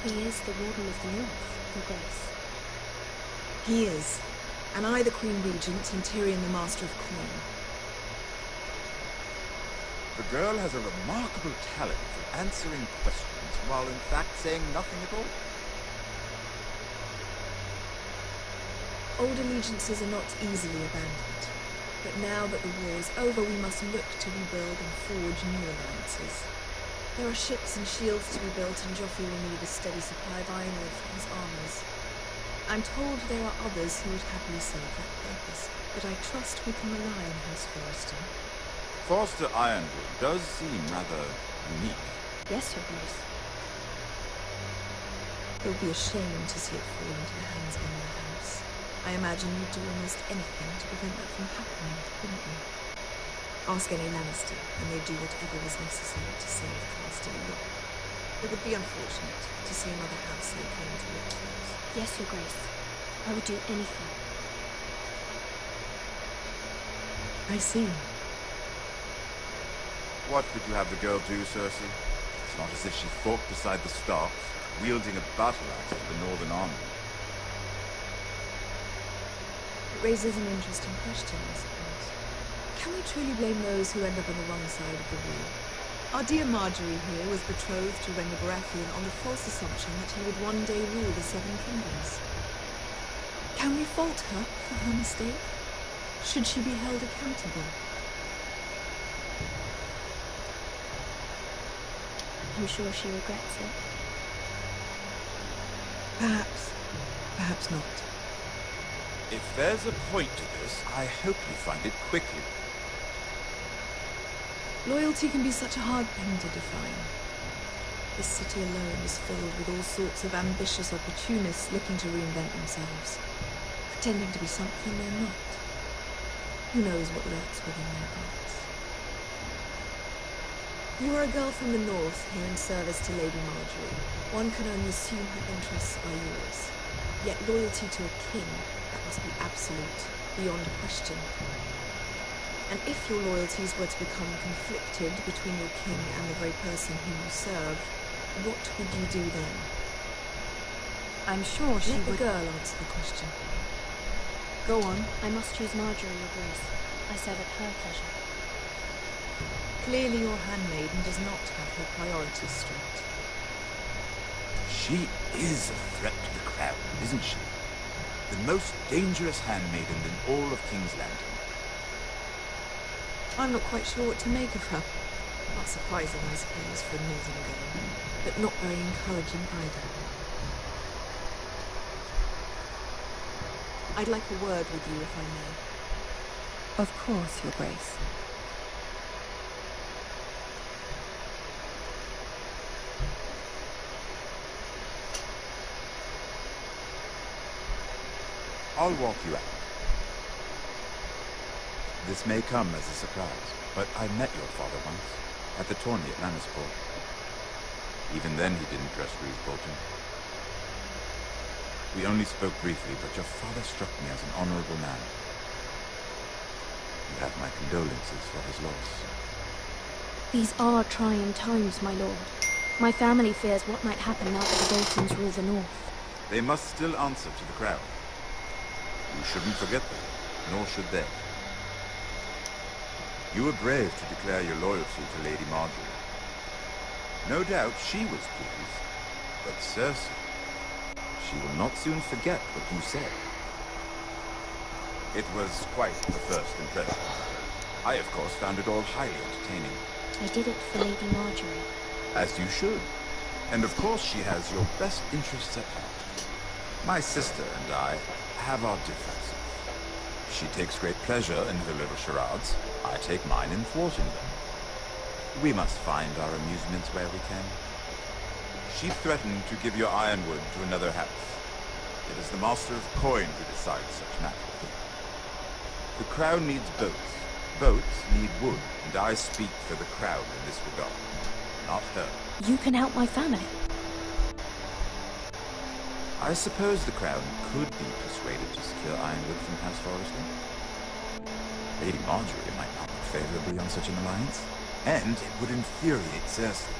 He is the Warden of the North, Your Grace. He is. And I the Queen Regent and Tyrion the Master of Coin. The girl has a remarkable talent for answering questions while in fact saying nothing at all. Old allegiances are not easily abandoned. But now that the war is over, we must look to rebuild and forge new alliances. There are ships and shields to be built, and Joffrey will need a steady supply of ironwood for his armies. I'm told there are others who would happily serve that purpose, but I trust we can rely on House Forrester. Forrester Ironwood does seem rather unique. Yes, Your Grace. It would be a shame to see it fall into the hands of another house. I imagine you'd do almost anything to prevent that from happening, wouldn't you? Ask any Lannister, and they'd do whatever was necessary to save Casterly. It would be unfortunate to see another house lay claim to your cause. Yes, Your Grace. I would do anything. I see. What would you have the girl do, Cersei? It's not as if she fought beside the Starks, wielding a battle axe for the Northern Army. It raises an interesting question, I suppose. Can we truly blame those who end up on the wrong side of the war? Our dear Marjorie here was betrothed to Rhaegar Baratheon on the false assumption that he would one day rule the Seven Kingdoms. Can we fault her for her mistake? Should she be held accountable? I'm sure she regrets it. Perhaps. Perhaps not. If there's a point to this, I hope you find it quickly. Loyalty can be such a hard thing to define. This city alone is filled with all sorts of ambitious opportunists looking to reinvent themselves, pretending to be something they're not. Who knows what lurks within their hearts? You are a girl from the north, here in service to Lady Marjorie. One can only assume her interests are yours. Yet loyalty to a king, that must be absolute, beyond question. And if your loyalties were to become conflicted between your king and the very person whom you serve, what would you do then? I'm sure she would... would... Let the girl answer the question. Go on. I must choose Marjorie, Your Grace. I serve at her pleasure. Clearly your handmaiden does not have her priorities straight. She is a threat to the crown, isn't she? The most dangerous handmaiden in all of King's Landing. I'm not quite sure what to make of her. Not surprising, I suppose, for a northern girl. but not very encouraging either. I'd like a word with you, if I may. Of course, Your Grace. I'll walk you out. This may come as a surprise, but I met your father once, at the tourney at Lannisport. Even then he didn't dress Roose Bolton. We only spoke briefly, but your father struck me as an honorable man. You have my condolences for his loss. These are trying times, my lord. My family fears what might happen now that the Boltons rule the North. They must still answer to the crown. You shouldn't forget them, nor should they. You were brave to declare your loyalty to Lady Marjorie. No doubt she was pleased, but Cersei, she will not soon forget what you said. It was quite the first impression. I, of course, found it all highly entertaining. I did it for Lady Marjorie. As you should. And of course she has your best interests at heart. My sister and I have our differences. She takes great pleasure in her little charades. I take mine in thwarting them. We must find our amusements where we can. She threatened to give your ironwood to another house. It is the Master of Coin who decides such matters. The crown needs boats. Boats need wood, and I speak for the crown in this regard, not her. You can help my family. I suppose the crown could be persuaded to secure ironwood from House Forrester. Lady Marjorie might not look favorably on such an alliance, and it would infuriate Cersei.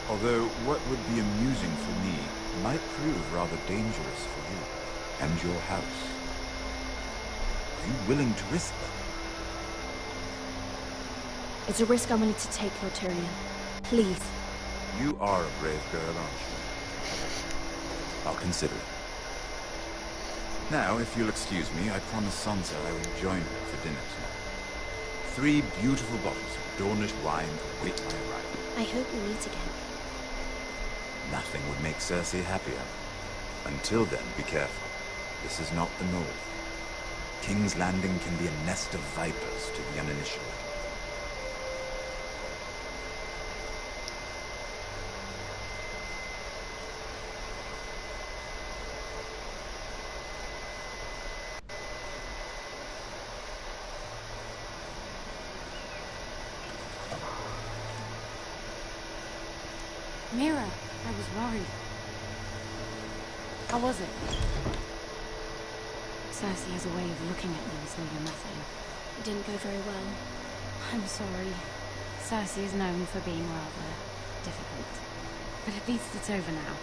Although what would be amusing for me might prove rather dangerous for you and your house. Are you willing to risk that? It's a risk I'm willing to take, Lord Tyrion. Please. You are a brave girl, aren't you? I'll consider it. Now, if you'll excuse me, I promised Sansa I would join her for dinner tonight. 3 beautiful bottles of Dornish wine await my arrival. I hope we meet again. Nothing would make Cersei happier. Until then, be careful. This is not the North. King's Landing can be a nest of vipers to the uninitiated. Mira, I was worried. How was it? Cersei has a way of looking at you as though you're nothing. It didn't go very well. I'm sorry. Cersei is known for being rather difficult. But at least it's over now.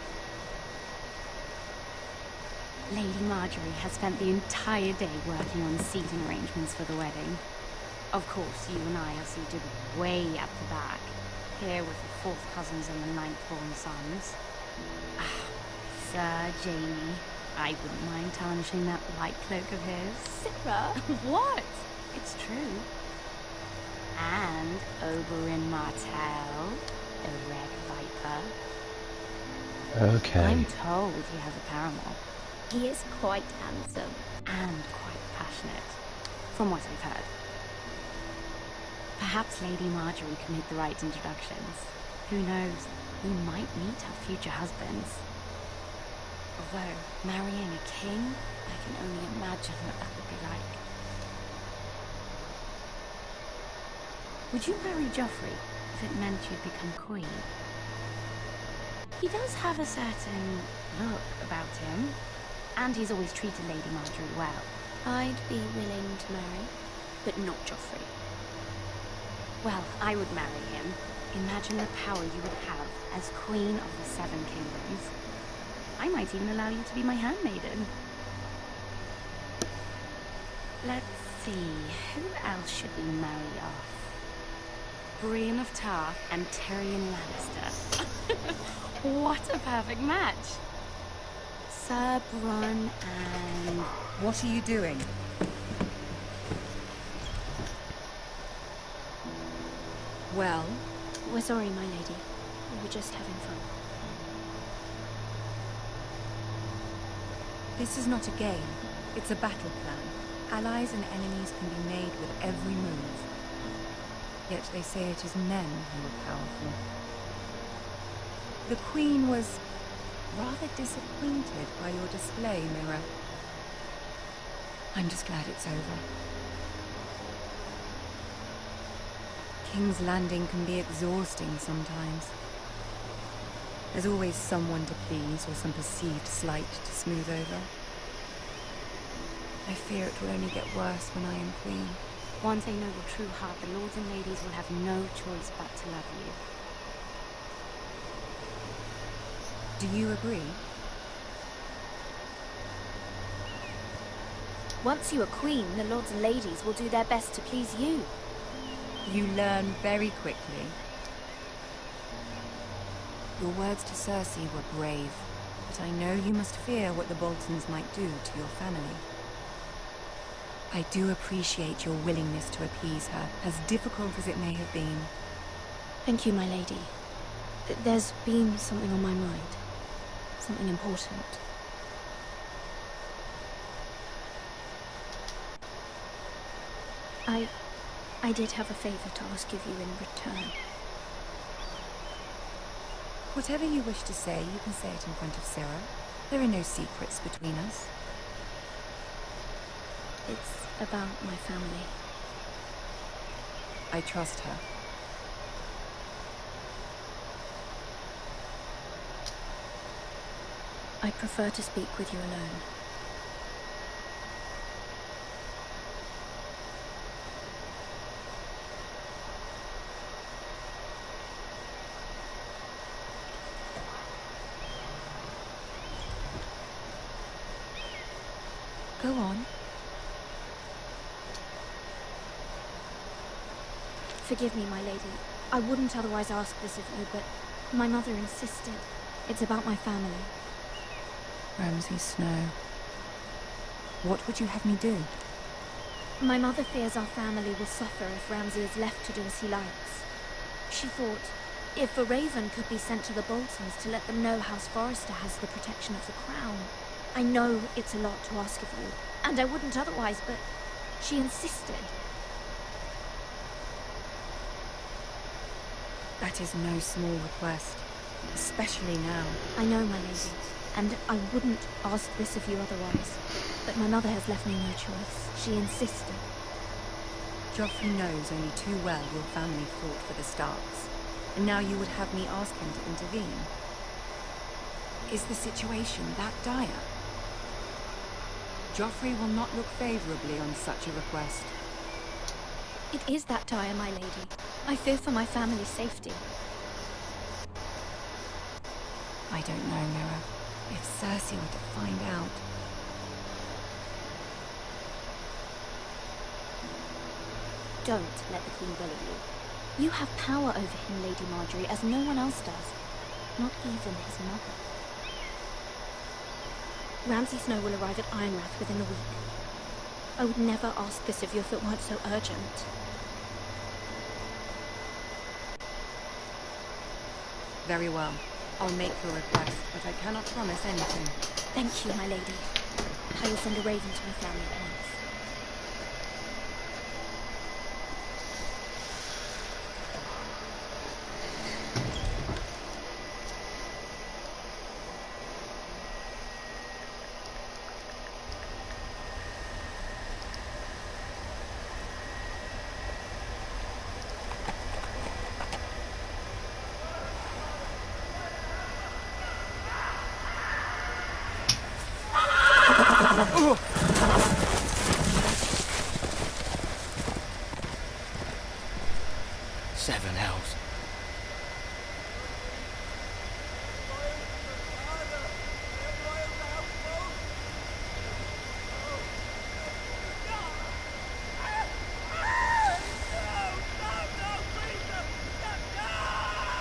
Lady Marjorie has spent the entire day working on seating arrangements for the wedding. Of course, you and I are seated way at the back. Here with the 4th cousins and the 9th-born sons. Ah, Sir Jaime. I wouldn't mind tarnishing that white cloak of his. Sarah! What? It's true. And Oberyn Martell, the Red Viper. Okay. I'm told he has a paramour. He is quite handsome. And quite passionate, from what I've heard. Perhaps Lady Marjorie can make the right introductions. Who knows? We might meet our future husbands. Although, marrying a king, I can only imagine what that would be like. Would you marry Joffrey if it meant you'd become queen? He does have a certain look about him, and he's always treated Lady Marjorie well. I'd be willing to marry, but not Joffrey. Well, I would marry him. Imagine the power you would have as Queen of the 7 Kingdoms. I might even allow you to be my handmaiden. Let's see, who else should we marry off? Brienne of Tarth and Tyrion Lannister. What a perfect match! Sir Bronn and... What are you doing? Well? We're sorry, my lady. We were just having fun. This is not a game. It's a battle plan. Allies and enemies can be made with every move. Yet they say it is men who are powerful. The Queen was rather disappointed by your display, Mira. I'm just glad it's over. King's Landing can be exhausting sometimes. There's always someone to please or some perceived slight to smooth over. I fear it will only get worse when I am Queen. Once they know your true heart, the lords and ladies will have no choice but to love you. Do you agree? Once you are queen, the lords and ladies will do their best to please you. You learn very quickly. Your words to Cersei were brave, but I know you must fear what the Boltons might do to your family. I do appreciate your willingness to appease her, as difficult as it may have been. Thank you, my lady. There's been something on my mind. Something important. I did have a favor to ask of you in return. Whatever you wish to say, you can say it in front of Sarah. There are no secrets between us. It's about my family. I trust her. I prefer to speak with you alone. Go on. Forgive me, my lady. I wouldn't otherwise ask this of you, but my mother insisted. It's about my family. Ramsay Snow. What would you have me do? My mother fears our family will suffer if Ramsay is left to do as he likes. She thought, if a raven could be sent to the Boltons to let them know House Forrester has the protection of the crown. I know it's a lot to ask of you, and I wouldn't otherwise, but she insisted. That is no small request, especially now. I know, my lady, and I wouldn't ask this of you otherwise, but my mother has left me no choice. She insisted. Joffrey knows only too well your family fought for the Starks, and now you would have me ask him to intervene. Is the situation that dire? Joffrey will not look favorably on such a request. It is that dire, my lady. I fear for my family's safety. I don't know, Mira. If Cersei were to find out... Don't let the Queen bully you. You have power over him, Lady Marjorie, as no one else does. Not even his mother. Ramsay Snow will arrive at Ironrath within a week. I would never ask this of you if it weren't so urgent. Very well. I'll make your request, but I cannot promise anything. Thank you, my lady. I will send a raven to my family at once. Seven hells.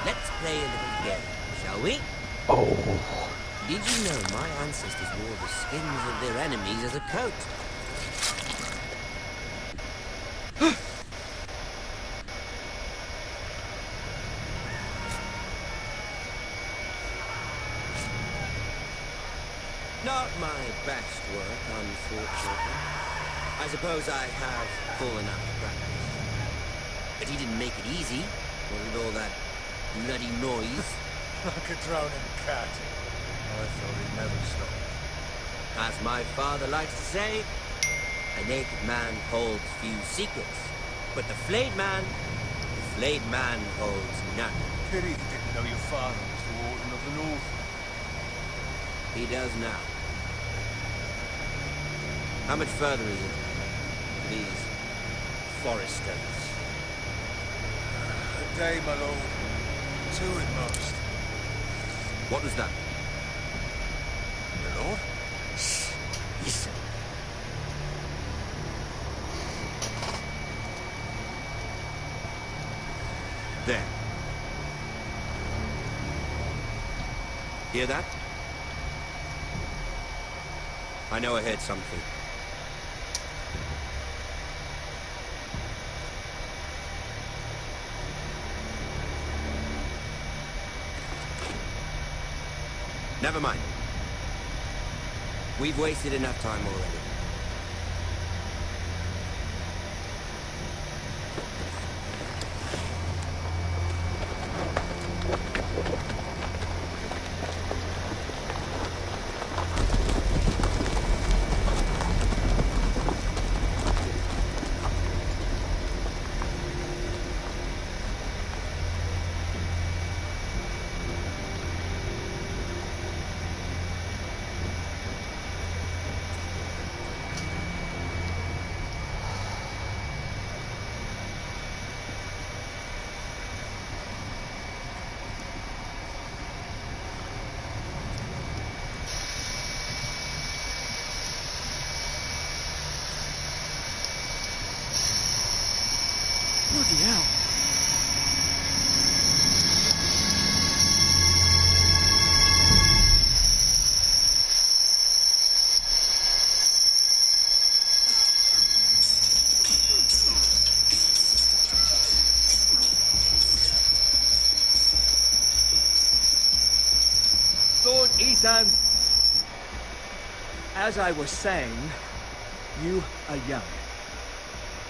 Let's play a little game, shall we? Oh. Did you know my ancestors wore the skins of their enemies as a coat? No! Not my best work, unfortunately. I suppose I have fallen out of practice. But he didn't make it easy, with all that bloody noise. Like a drowning cat. I thought he'd never stop. As my father likes to say, a naked man holds few secrets. But the flayed man holds none. Pity he didn't know your father was the Warden of the North. He does now. How much further is it? These foresters. A day, my lord. 2 at most. What was that? My lord? Shh. Listen. There. Hear that? I know I heard something. Never mind. We've wasted enough time already. Bloody hell. Lord Ethan, as I was saying, you are young.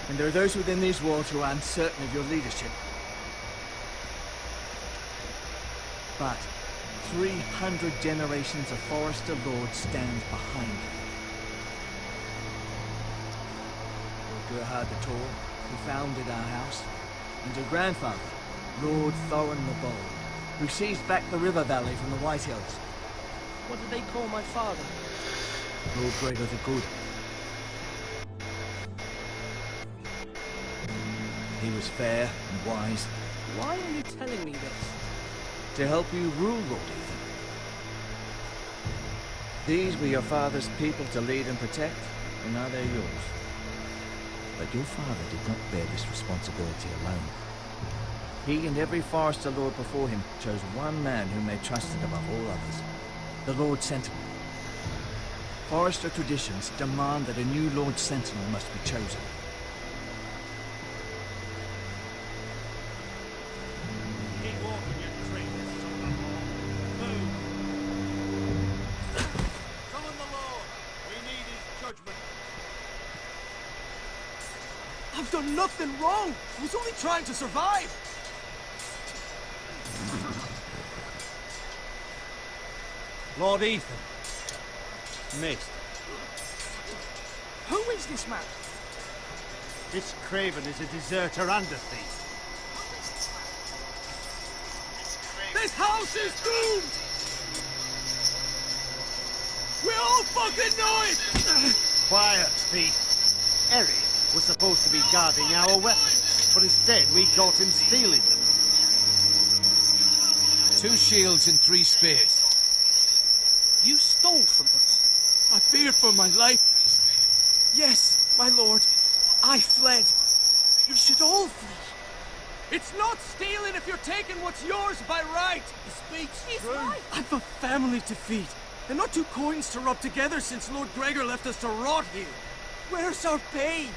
And there are those within these walls who are uncertain of your leadership. But 300 generations of Forester Lords stand behind you. Lord Gerhard the Tall, who founded our house, and your grandfather, Lord Thorin the Bold, who seized back the river valley from the White Hills. What did they call my father? Lord Gregor the Good. He was fair and wise. Why are you telling me this? To help you rule, Lord Ethan. These were your father's people to lead and protect, and now they're yours. But your father did not bear this responsibility alone. He and every Forester Lord before him chose one man whom they trusted above all others, the Lord Sentinel. Forester traditions demand that a new Lord Sentinel must be chosen. I've done nothing wrong! I was only trying to survive! Lord Ethan. Missed. Who is this man? This Craven is a deserter and a thief. This house is doomed! We all fucking know it! Quiet, thief. Eric was supposed to be guarding our weapons, but instead we caught him stealing them. 2 shields and 3 spears. You stole from us. I feared for my life. Yes, my lord. I fled. We should all flee. It's not stealing if you're taking what's yours by right. He speaks true. Right. I've a family to feed, and not 2 coins to rub together since Lord Gregor left us to rot here. Where's our pay?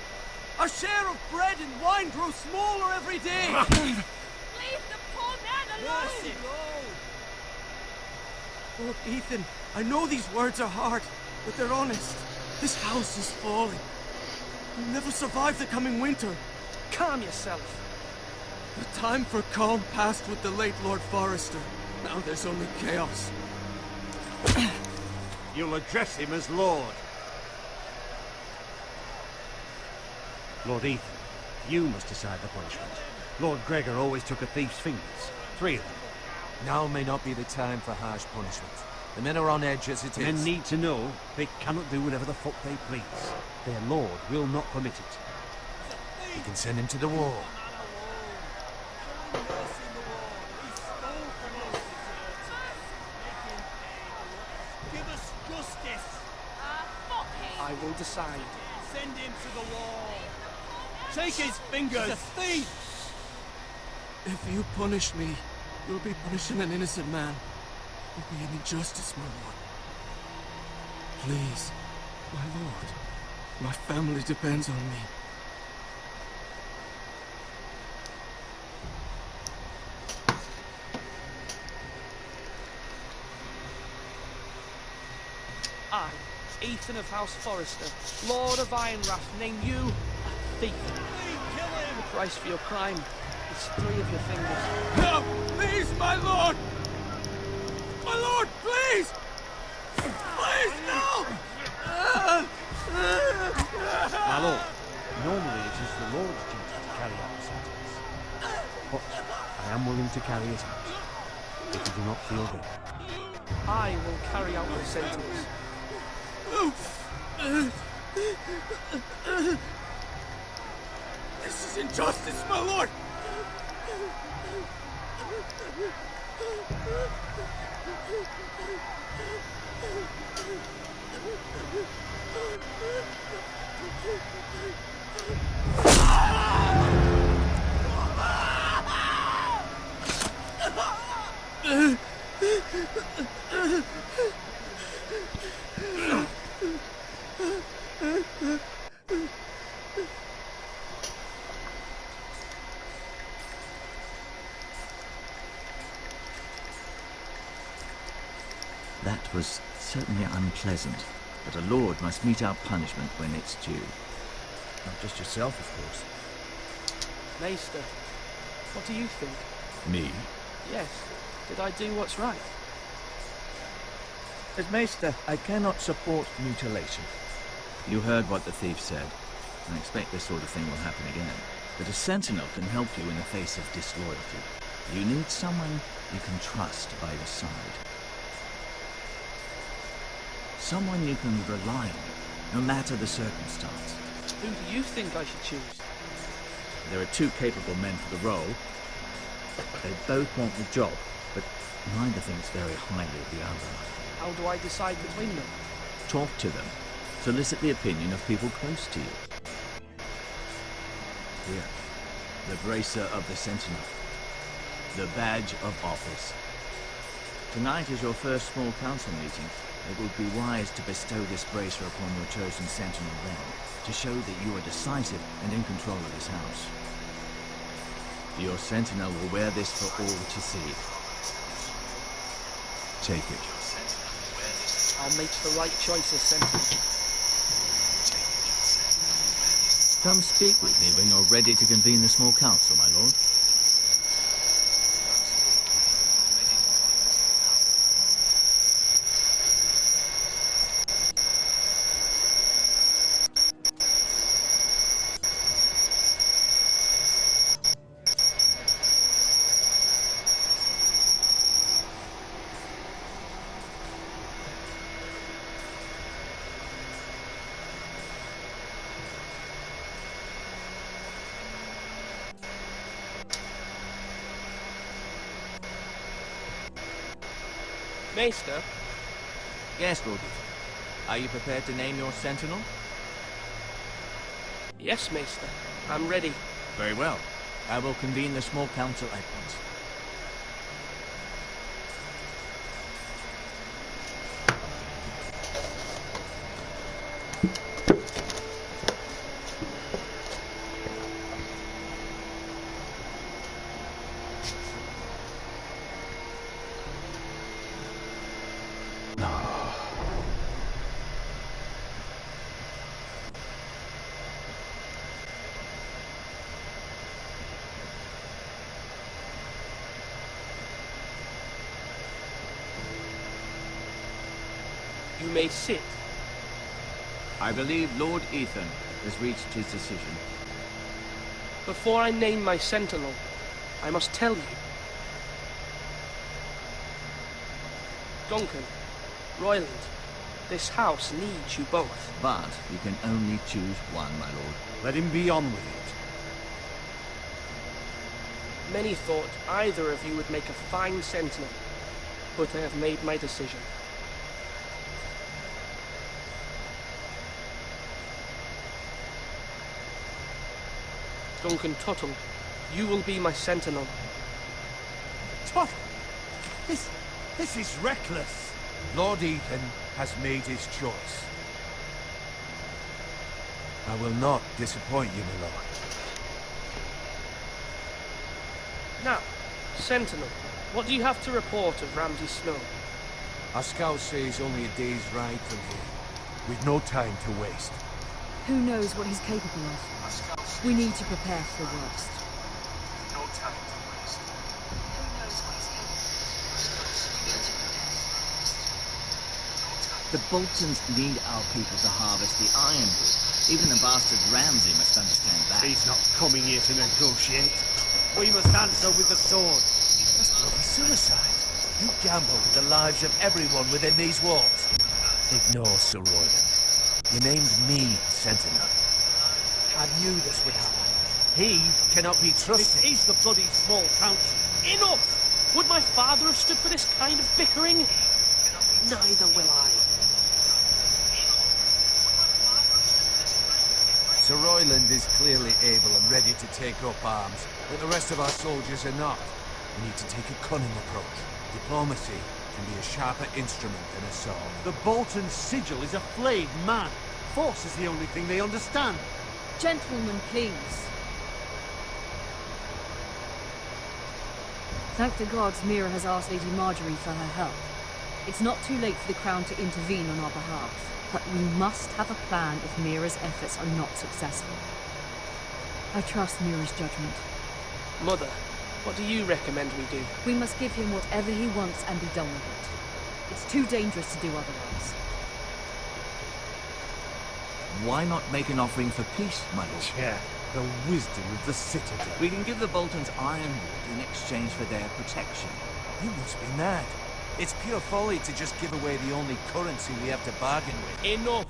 Our share of bread and wine grows smaller every day. Leave the poor man alone! Lord Ethan, I know these words are hard, but they're honest. This house is falling. We'll never survive the coming winter. Calm yourself. The time for calm passed with the late Lord Forrester. Now there's only chaos. You'll address him as Lord. Lord Ethan, you must decide the punishment. Lord Gregor always took a thief's fingers. 3 of them. Now may not be the time for harsh punishment. The men are on edge as it is. Men need to know they cannot do whatever the fuck they please. Their lord will not permit it. You can send him to the wall. Give us justice. I will decide. Send him to the wall. Take his fingers. He's a thief. If you punish me, you'll be punishing an innocent man. You'll be an injustice, my lord. Please, my lord. My family depends on me. I, Ethan of House Forrester, Lord of Ironrath, name you a thief. Kill him. The price for your crime is 3 of your fingers. No! Please, my lord! My lord, please! Please, no! My lord, normally it is the Lord's duty to carry out the sentence. But I am willing to carry it out, if you do not feel good. I will carry out the sentence. This is injustice, my lord! That was certainly unpleasant, but a lord must meet our punishment when it's due. Not just yourself, of course. Maester, what do you think? Me? Yes. Did I do what's right? As Maester, I cannot support mutilation. You heard what the thief said. I expect this sort of thing will happen again. But a sentinel can help you in the face of disloyalty. You need someone you can trust by your side. Someone you can rely on, no matter the circumstance. Who do you think I should choose? There are 2 capable men for the role. They both want the job, but neither thinks very highly of the other. How do I decide between them? Talk to them. Solicit the opinion of people close to you. Here, the bracer of the Sentinel. The badge of office. Tonight is your first small council meeting. It would be wise to bestow this bracer upon your chosen sentinel then, to show that you are decisive and in control of this house. Your sentinel will wear this for all to see. Take it. I'll make the right choice as sentinel. Come speak with me when you're ready to convene the small council, my lord. Maester? Yes, Lord. Are you prepared to name your sentinel? Yes, Maester. I'm ready. Very well. I will convene the small council at once. You may sit. I believe Lord Ethan has reached his decision. Before I name my sentinel, I must tell you. Duncan, Royland, this house needs you both. But you can only choose one, my lord. Let him be on with it. Many thought either of you would make a fine sentinel, but I have made my decision. Duncan Tuttle, you will be my sentinel. Tuttle? This is reckless. Lord Ethan has made his choice. I will not disappoint you, my lord. Now, Sentinel, what do you have to report of Ramsay Snow? Our scouts say he's only a day's ride from here. We've no time to waste. Who knows what he's capable of? We need to prepare for the worst. No time to waste. Who knows what he's capable of? The Boltons need our people to harvest the ironwood. Even the bastard Ramsay must understand that. He's not coming here to negotiate. We must answer with the sword. That's bloody suicide. You gamble with the lives of everyone within these walls. Ignore Sir Royland. You named me Sentinel. I knew this would happen. He cannot be trusted. This is the bloody small council. Enough! Would my father have stood for this kind of bickering? Neither will I. Sir Royland is clearly able and ready to take up arms, but the rest of our soldiers are not. We need to take a cunning approach. Diplomacy can be a sharper instrument than a sword. The Bolton sigil is a flayed man. Force is the only thing they understand. Gentlemen, please. Thank the gods Mira has asked Lady Marjorie for her help. It's not too late for the Crown to intervene on our behalf. But we must have a plan if Mira's efforts are not successful. I trust Mira's judgment. Mother, what do you recommend we do? We must give him whatever he wants and be done with it. It's too dangerous to do otherwise. Why not make an offering for peace, my lord? Yeah, the wisdom of the Citadel. We can give the Boltons ironwood in exchange for their protection. You must be mad. It's pure folly to just give away the only currency we have to bargain with. Enough!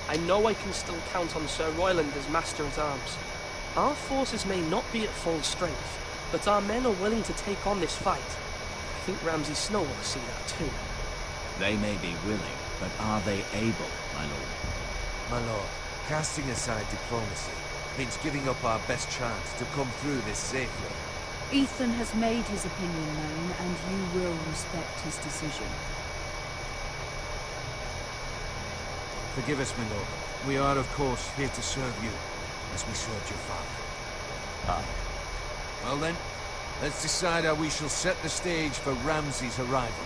I know I can still count on Sir Royland as Master-at-Arms. Our forces may not be at full strength, but our men are willing to take on this fight. I think Ramsay Snow will see that too. They may be willing, but are they able, my lord? My lord, casting aside diplomacy means giving up our best chance to come through this safely. Ethan has made his opinion known, and you will respect his decision. Forgive us, my lord. We are, of course, here to serve you, as we served your father. Well then, let's decide how we shall set the stage for Ramsay's arrival.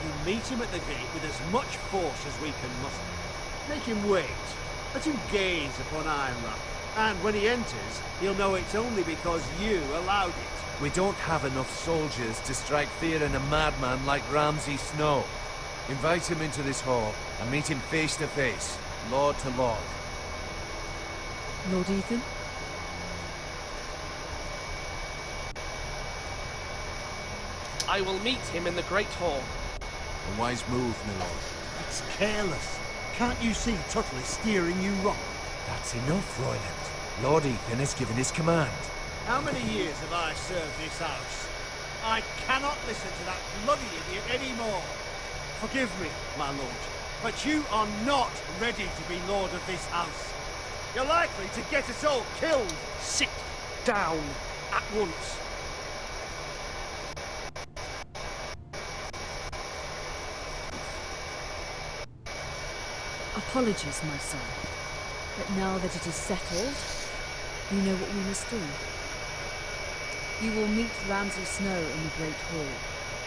You meet him at the gate with as much force as we can muster. Make him wait. Let him gaze upon Ironrath. And when he enters, he'll know it's only because you allowed it. We don't have enough soldiers to strike fear in a madman like Ramsay Snow. Invite him into this hall and meet him face to face, lord to lord. Lord Ethan? I will meet him in the Great Hall. A wise move, my lord. It's careless. Can't you see Tuttle is steering you wrong? That's enough, Royland. Lord Ethan has given his command. How many years have I served this house? I cannot listen to that bloody idiot anymore. Forgive me, my lord, but you are not ready to be lord of this house. You're likely to get us all killed. Sit down at once. Apologies, my son. But now that it is settled, you know what we must do. You will meet Ramsay Snow in the Great Hall,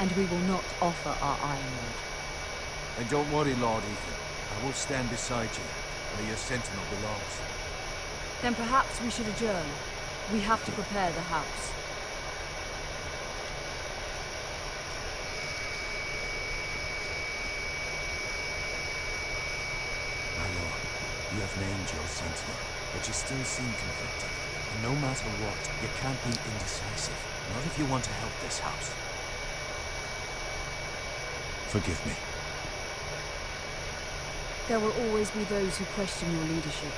and we will not offer our ironwood. And don't worry, Lord Ethan. I will stand beside you, where your sentinel belongs. Then perhaps we should adjourn. We have to prepare the house. My lord, you have named your sentinel, but you still seem conflicted. And no matter what, you can't be indecisive. Not if you want to help this house. Forgive me. There will always be those who question your leadership,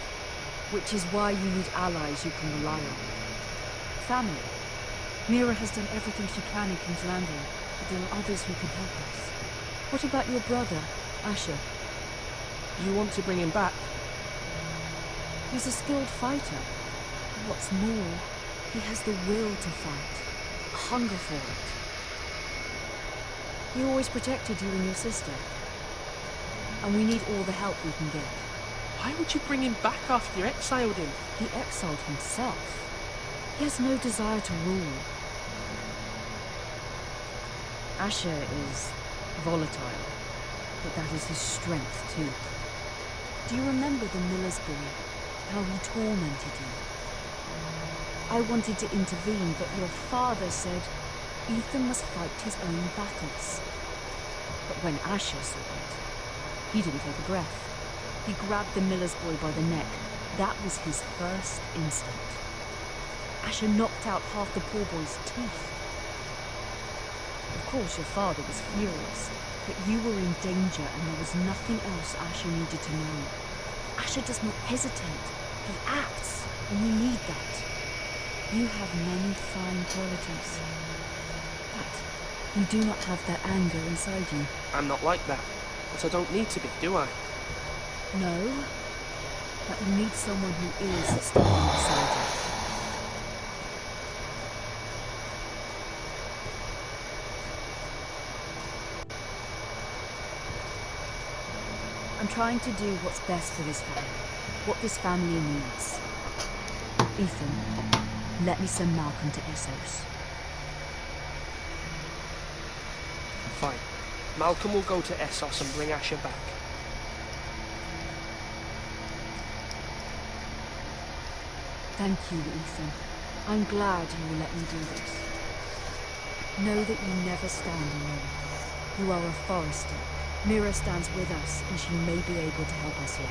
which is why you need allies you can rely on. Family. Mira has done everything she can in King's Landing, but there are others who can help us. What about your brother, Asher? You want to bring him back? He's a skilled fighter. What's more, he has the will to fight, a hunger for it. He always protected you and your sister. And we need all the help we can get. Why would you bring him back after you exiled him? He exiled himself. He has no desire to rule. Asher is volatile, but that is his strength too. Do you remember the miller's boy? How he tormented you? I wanted to intervene, but your father said Ethan must fight his own battles. But when Asher saw it, he didn't take a breath. He grabbed the miller's boy by the neck. That was his first instinct. Asher knocked out half the poor boy's teeth. Of course, your father was furious, but you were in danger and there was nothing else Asher needed to know. Asher does not hesitate. He acts, and you need that. You have many fine qualities, but you do not have that anger inside you. I'm not like that, but I don't need to be, do I? No, but you need someone who is standing beside you. I'm trying to do what's best for this family, what this family needs. Ethan, let me send Malcolm to Essos. Fine. Malcolm will go to Essos and bring Asher back. Thank you, Ethan. I'm glad you will let me do this. Know that you never stand alone. You are a Forrester. Mira stands with us, and she may be able to help us yet.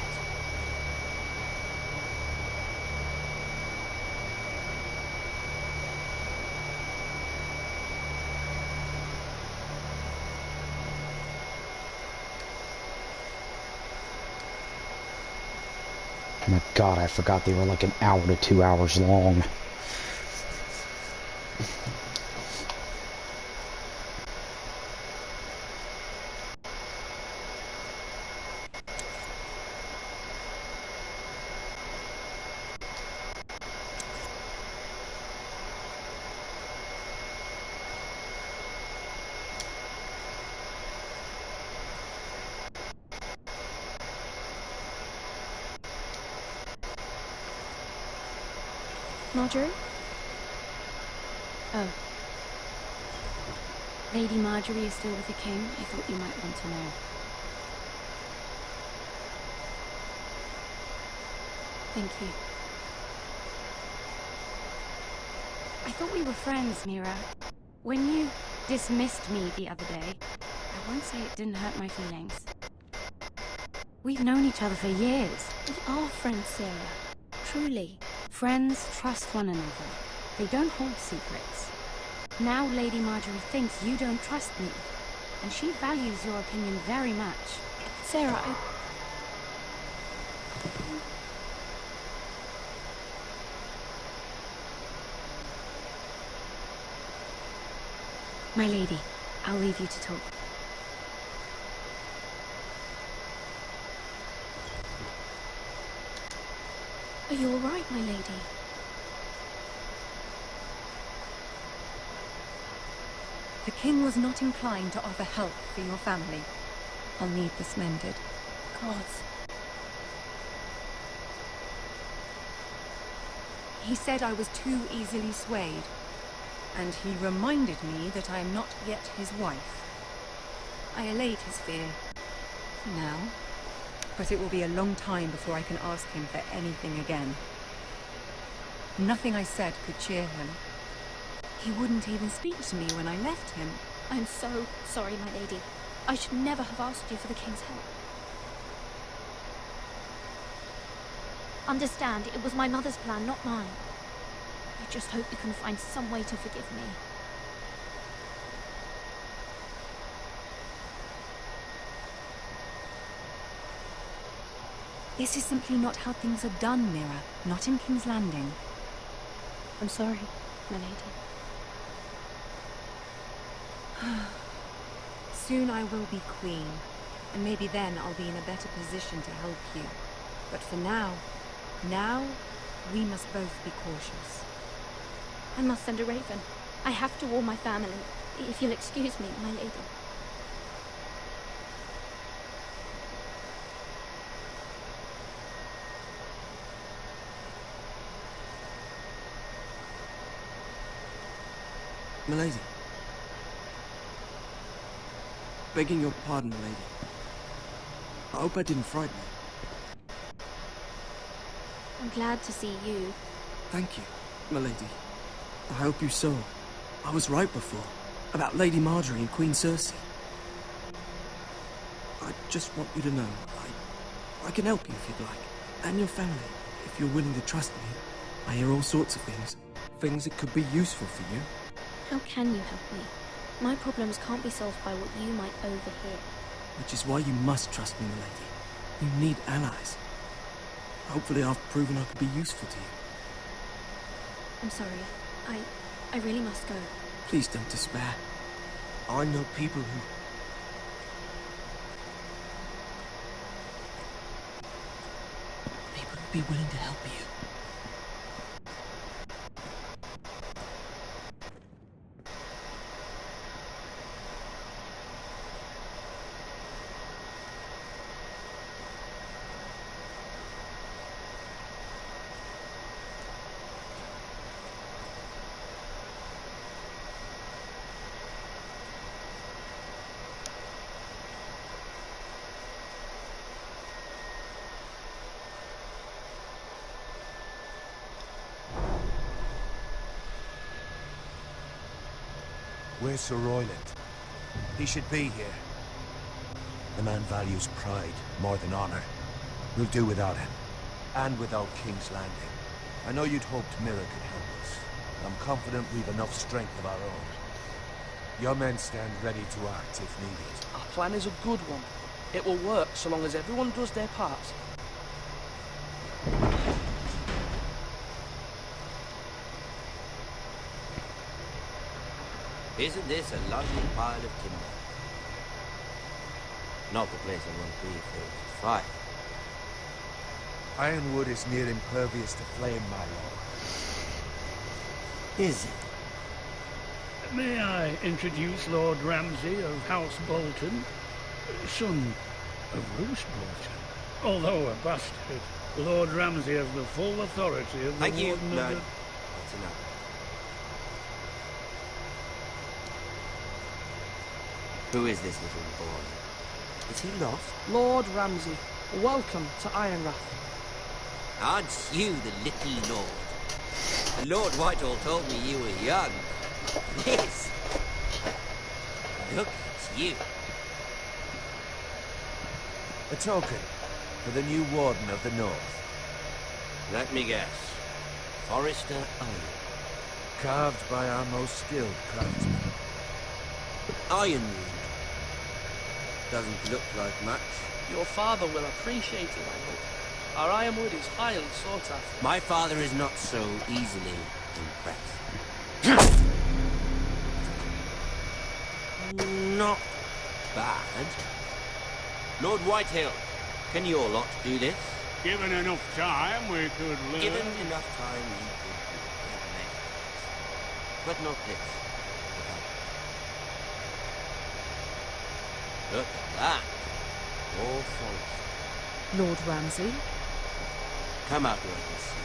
Oh my god, I forgot they were like an hour to 2 hours long. Marjorie? Oh. Lady Marjorie is still with the king. I thought you might want to know. Thank you. I thought we were friends, Mira. When you dismissed me the other day, I won't say it didn't hurt my feelings. We've known each other for years. We are friends, Sarah. Truly. Friends trust one another. They don't hold secrets. Now Lady Marjorie thinks you don't trust me, and she values your opinion very much. Sarah, My lady, I'll leave you to talk. Are you all right, my lady? The king was not inclined to offer help for your family. I'll need this mended. Gods. He said I was too easily swayed, and he reminded me that I am not yet his wife. I allayed his fear, for now, but it will be a long time before I can ask him for anything again. Nothing I said could cheer him. He wouldn't even speak to me when I left him. I'm so sorry, my lady. I should never have asked you for the king's help. Understand, it was my mother's plan, not mine. I just hope you can find some way to forgive me. This is simply not how things are done, Mira. Not in King's Landing. I'm sorry, my lady. Soon I will be queen, and maybe then I'll be in a better position to help you. But for now, we must both be cautious. I must send a raven. I have to warn my family. If you'll excuse me, my lady. Milady. Begging your pardon, milady. I hope I didn't frighten you. I'm glad to see you. Thank you, milady. I hope you saw. I was right before. About Lady Marjorie and Queen Cersei. I just want you to know, I can help you if you'd like. And your family, if you're willing to trust me. I hear all sorts of things. Things that could be useful for you. How can you help me? My problems can't be solved by what you might overhear. Which is why you must trust me, milady. You need allies. Hopefully I've proven I could be useful to you. I'm sorry. I really must go. Please don't despair. I know people who... People who'd be willing to help you. Where's Sir Royland? He should be here. The man values pride more than honor. We'll do without him. And without King's Landing. I know you'd hoped Mira could help us. I'm confident we've enough strength of our own. Your men stand ready to act if needed. Our plan is a good one. It will work so long as everyone does their part. Isn't this a lovely pile of timber? Not the place I want to be for a fire. Ironwood is near impervious to flame, my lord. Is it? May I introduce Lord Ramsay of House Bolton, son of Roose Bolton. Although a bastard, Lord Ramsay has the full authority of the Warden of the... That's enough. Who is this little boy? Is he lost? Lord Ramsay, welcome to Ironrath. Aren't you the little lord? And Lord Whitehall told me you were young. Yes. Look at you. A token for the new Warden of the North. Let me guess. Forrester Iron. Carved by our most skilled craftsmen. Ironwood. Doesn't look like much. Your father will appreciate it, I hope. Our ironwood is highly sought after. My father is not so easily impressed. Not bad. Lord Whitehill, can your lot do this? Given enough time, we could learn. Given enough time, you could do it. But not this. Look at that. All false. Lord Ramsay? Come out where I can see.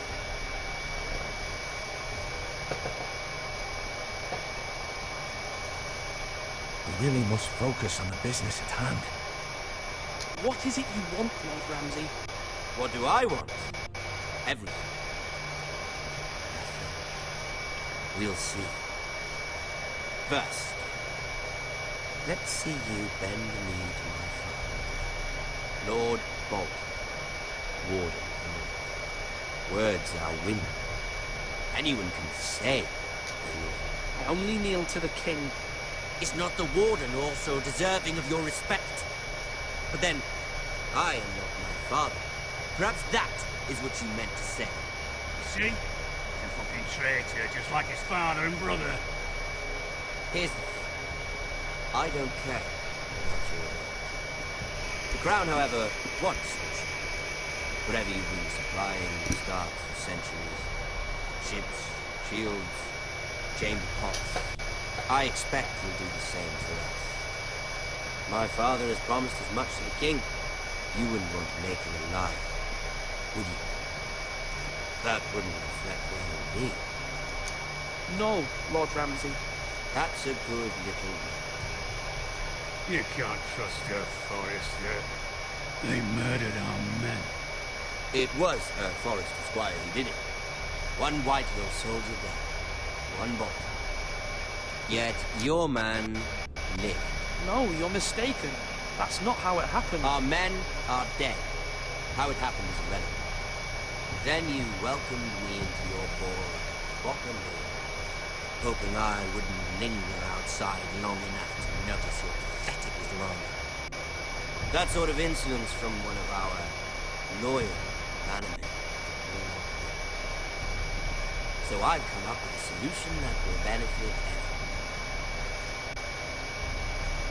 We really must focus on the business at hand. What is it you want, Lord Ramsay? What do I want? Everything. We'll see. First, let's see you bend the knee to my father, Lord Bolton, Warden of the North. Words are wind. Anyone can say they will. I only kneel to the king. Is not the Warden also deserving of your respect? But then, I am not my father. Perhaps that is what you meant to say. You see? He's a fucking traitor, just like his father and brother. Here's the thing. I don't care about your order. The Crown, however, wants you. Whatever you've been supplying the stars for centuries. Ships, shields, chamber pots. I expect you'll do the same for us. My father has promised as much to the king. You wouldn't want to make him alive, would you? That wouldn't reflect well on me. No, Lord Ramsay. That's a good little man. You can't trust her, Forrester. They murdered our men. It was Forrester Squire who did it. One Whitehill soldier dead. One Bolton. Yet your man lived. No, you're mistaken. That's not how it happened. Our men are dead. How it happened is irrelevant. Then you welcomed me into your hall at Brockenhill, hoping I wouldn't linger outside long enough to notice your pathetic little honor. That sort of insolence from one of our loyal animals. So I've come up with a solution that will benefit everyone.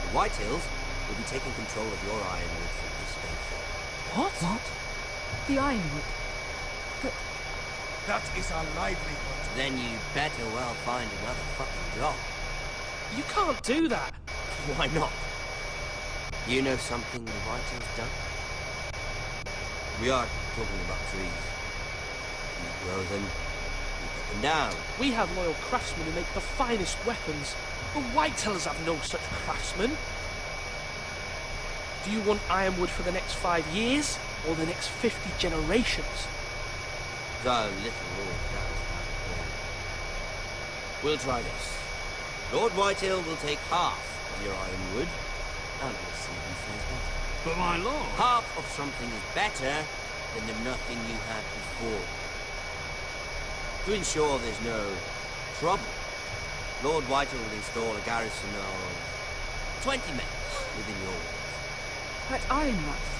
The Whitehills will be taking control of your ironwood from this day forward. What? The ironwood? But... That is our livelihood. Then you better well find another fucking job. You can't do that. Why not? You know something the Whitehills done? We are talking about trees. You grow them, you cut them down. We have loyal craftsmen who make the finest weapons. The Whitehills have no such craftsmen. Do you want ironwood for the next 5 years, or the next 50 generations? The little Lord does have a plan. We'll try this. Lord Whitehill will take half of your ironwood, and we'll see who fares better. But my lord... Half of something is better than the nothing you had before. To ensure there's no trouble, Lord Whitehill will install a garrison of 20 men within your walls. At Ironrath,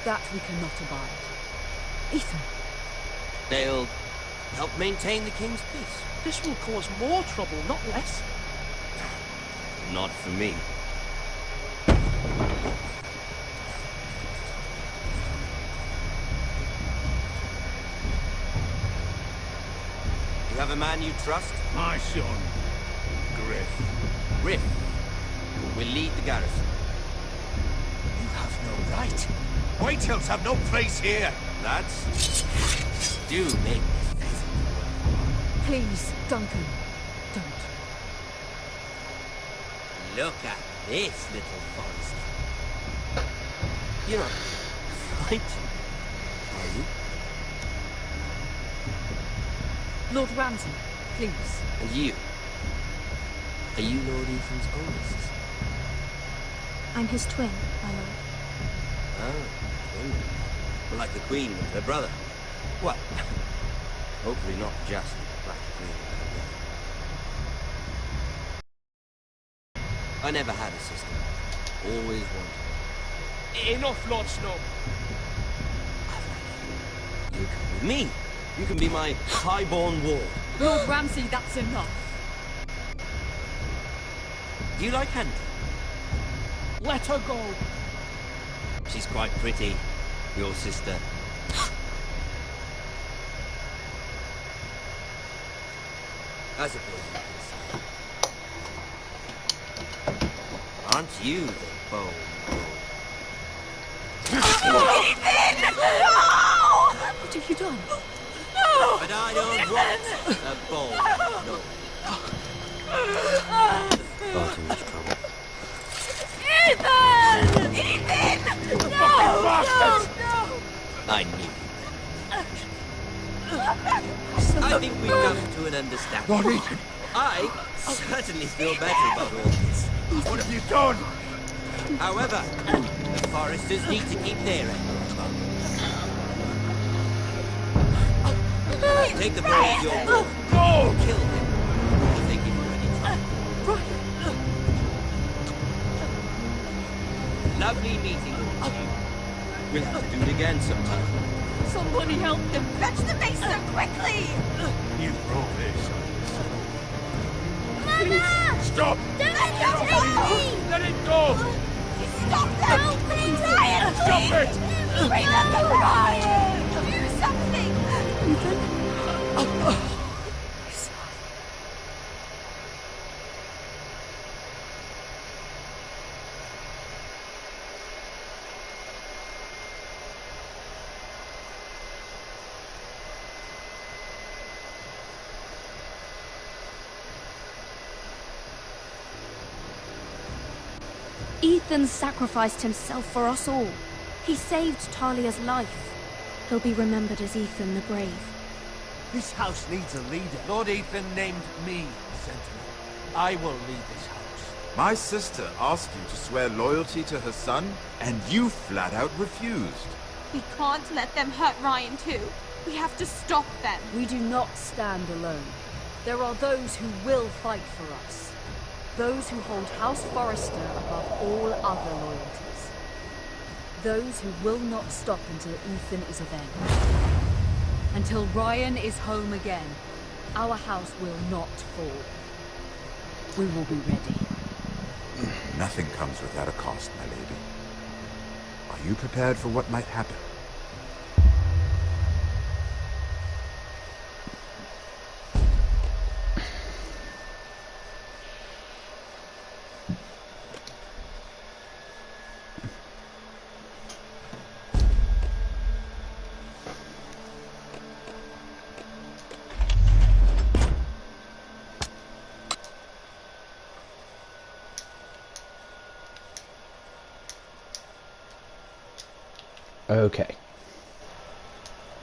that we cannot abide. Ethan. They'll help maintain the king's peace. This will cause more trouble, not less. Not for me. You have a man you trust? My son, Griff. Griff will lead the garrison. You have no right. Whitehills have no place here. Lads, do make this visit worthwhile. Please, Duncan, don't. Look at this, little Forrester. You're not frightened, are you? Lord Ramsay, please. And you? Are you Lord Ethan's oldest? I'm his twin, my lord. Oh, twin. Well, like the Queen and her brother. Well, hopefully not just like the Queen and her brother. I never had a sister. Always wanted one. Enough, Lord Snow. You come with me. You can be my highborn ward. Lord Ramsay, that's enough. Do you like hunting? Let her go. She's quite pretty, your sister. I suppose you can say. Aren't you the bold lord? Ethan! No! What have you done? No! But I don't want a bold lord. Far too much trouble. Ethan! Ethan! No! No! I knew you. I think we've come to an understanding. Lord Ethan! I certainly feel better about all this. What have you done? However, the foresters need to keep their end of the bargain. Take the boy as your wolf. No! Kill him. If they give you any trouble. Lovely meeting all of you. We'll have to do it again sometime. Somebody help him! Fetch the maester quickly! You brought this. Mama! Stop! Don't let him take me! Let it go! Stop them! Help me! Ryan, Stop it! Remember Ryan! Do something! Ethan sacrificed himself for us all. He saved Talia's life. He'll be remembered as Ethan the Brave. This house needs a leader. Lord Ethan named me Sentinel. I will lead this house. My sister asked you to swear loyalty to her son, and you flat out refused. We can't let them hurt Ryan too. We have to stop them. We do not stand alone. There are those who will fight for us. Those who hold House Forrester above all other loyalties. Those who will not stop until Ethan is avenged. Until Ryan is home again, our house will not fall. We will be ready. Nothing comes without a cost, my lady. Are you prepared for what might happen? Okay.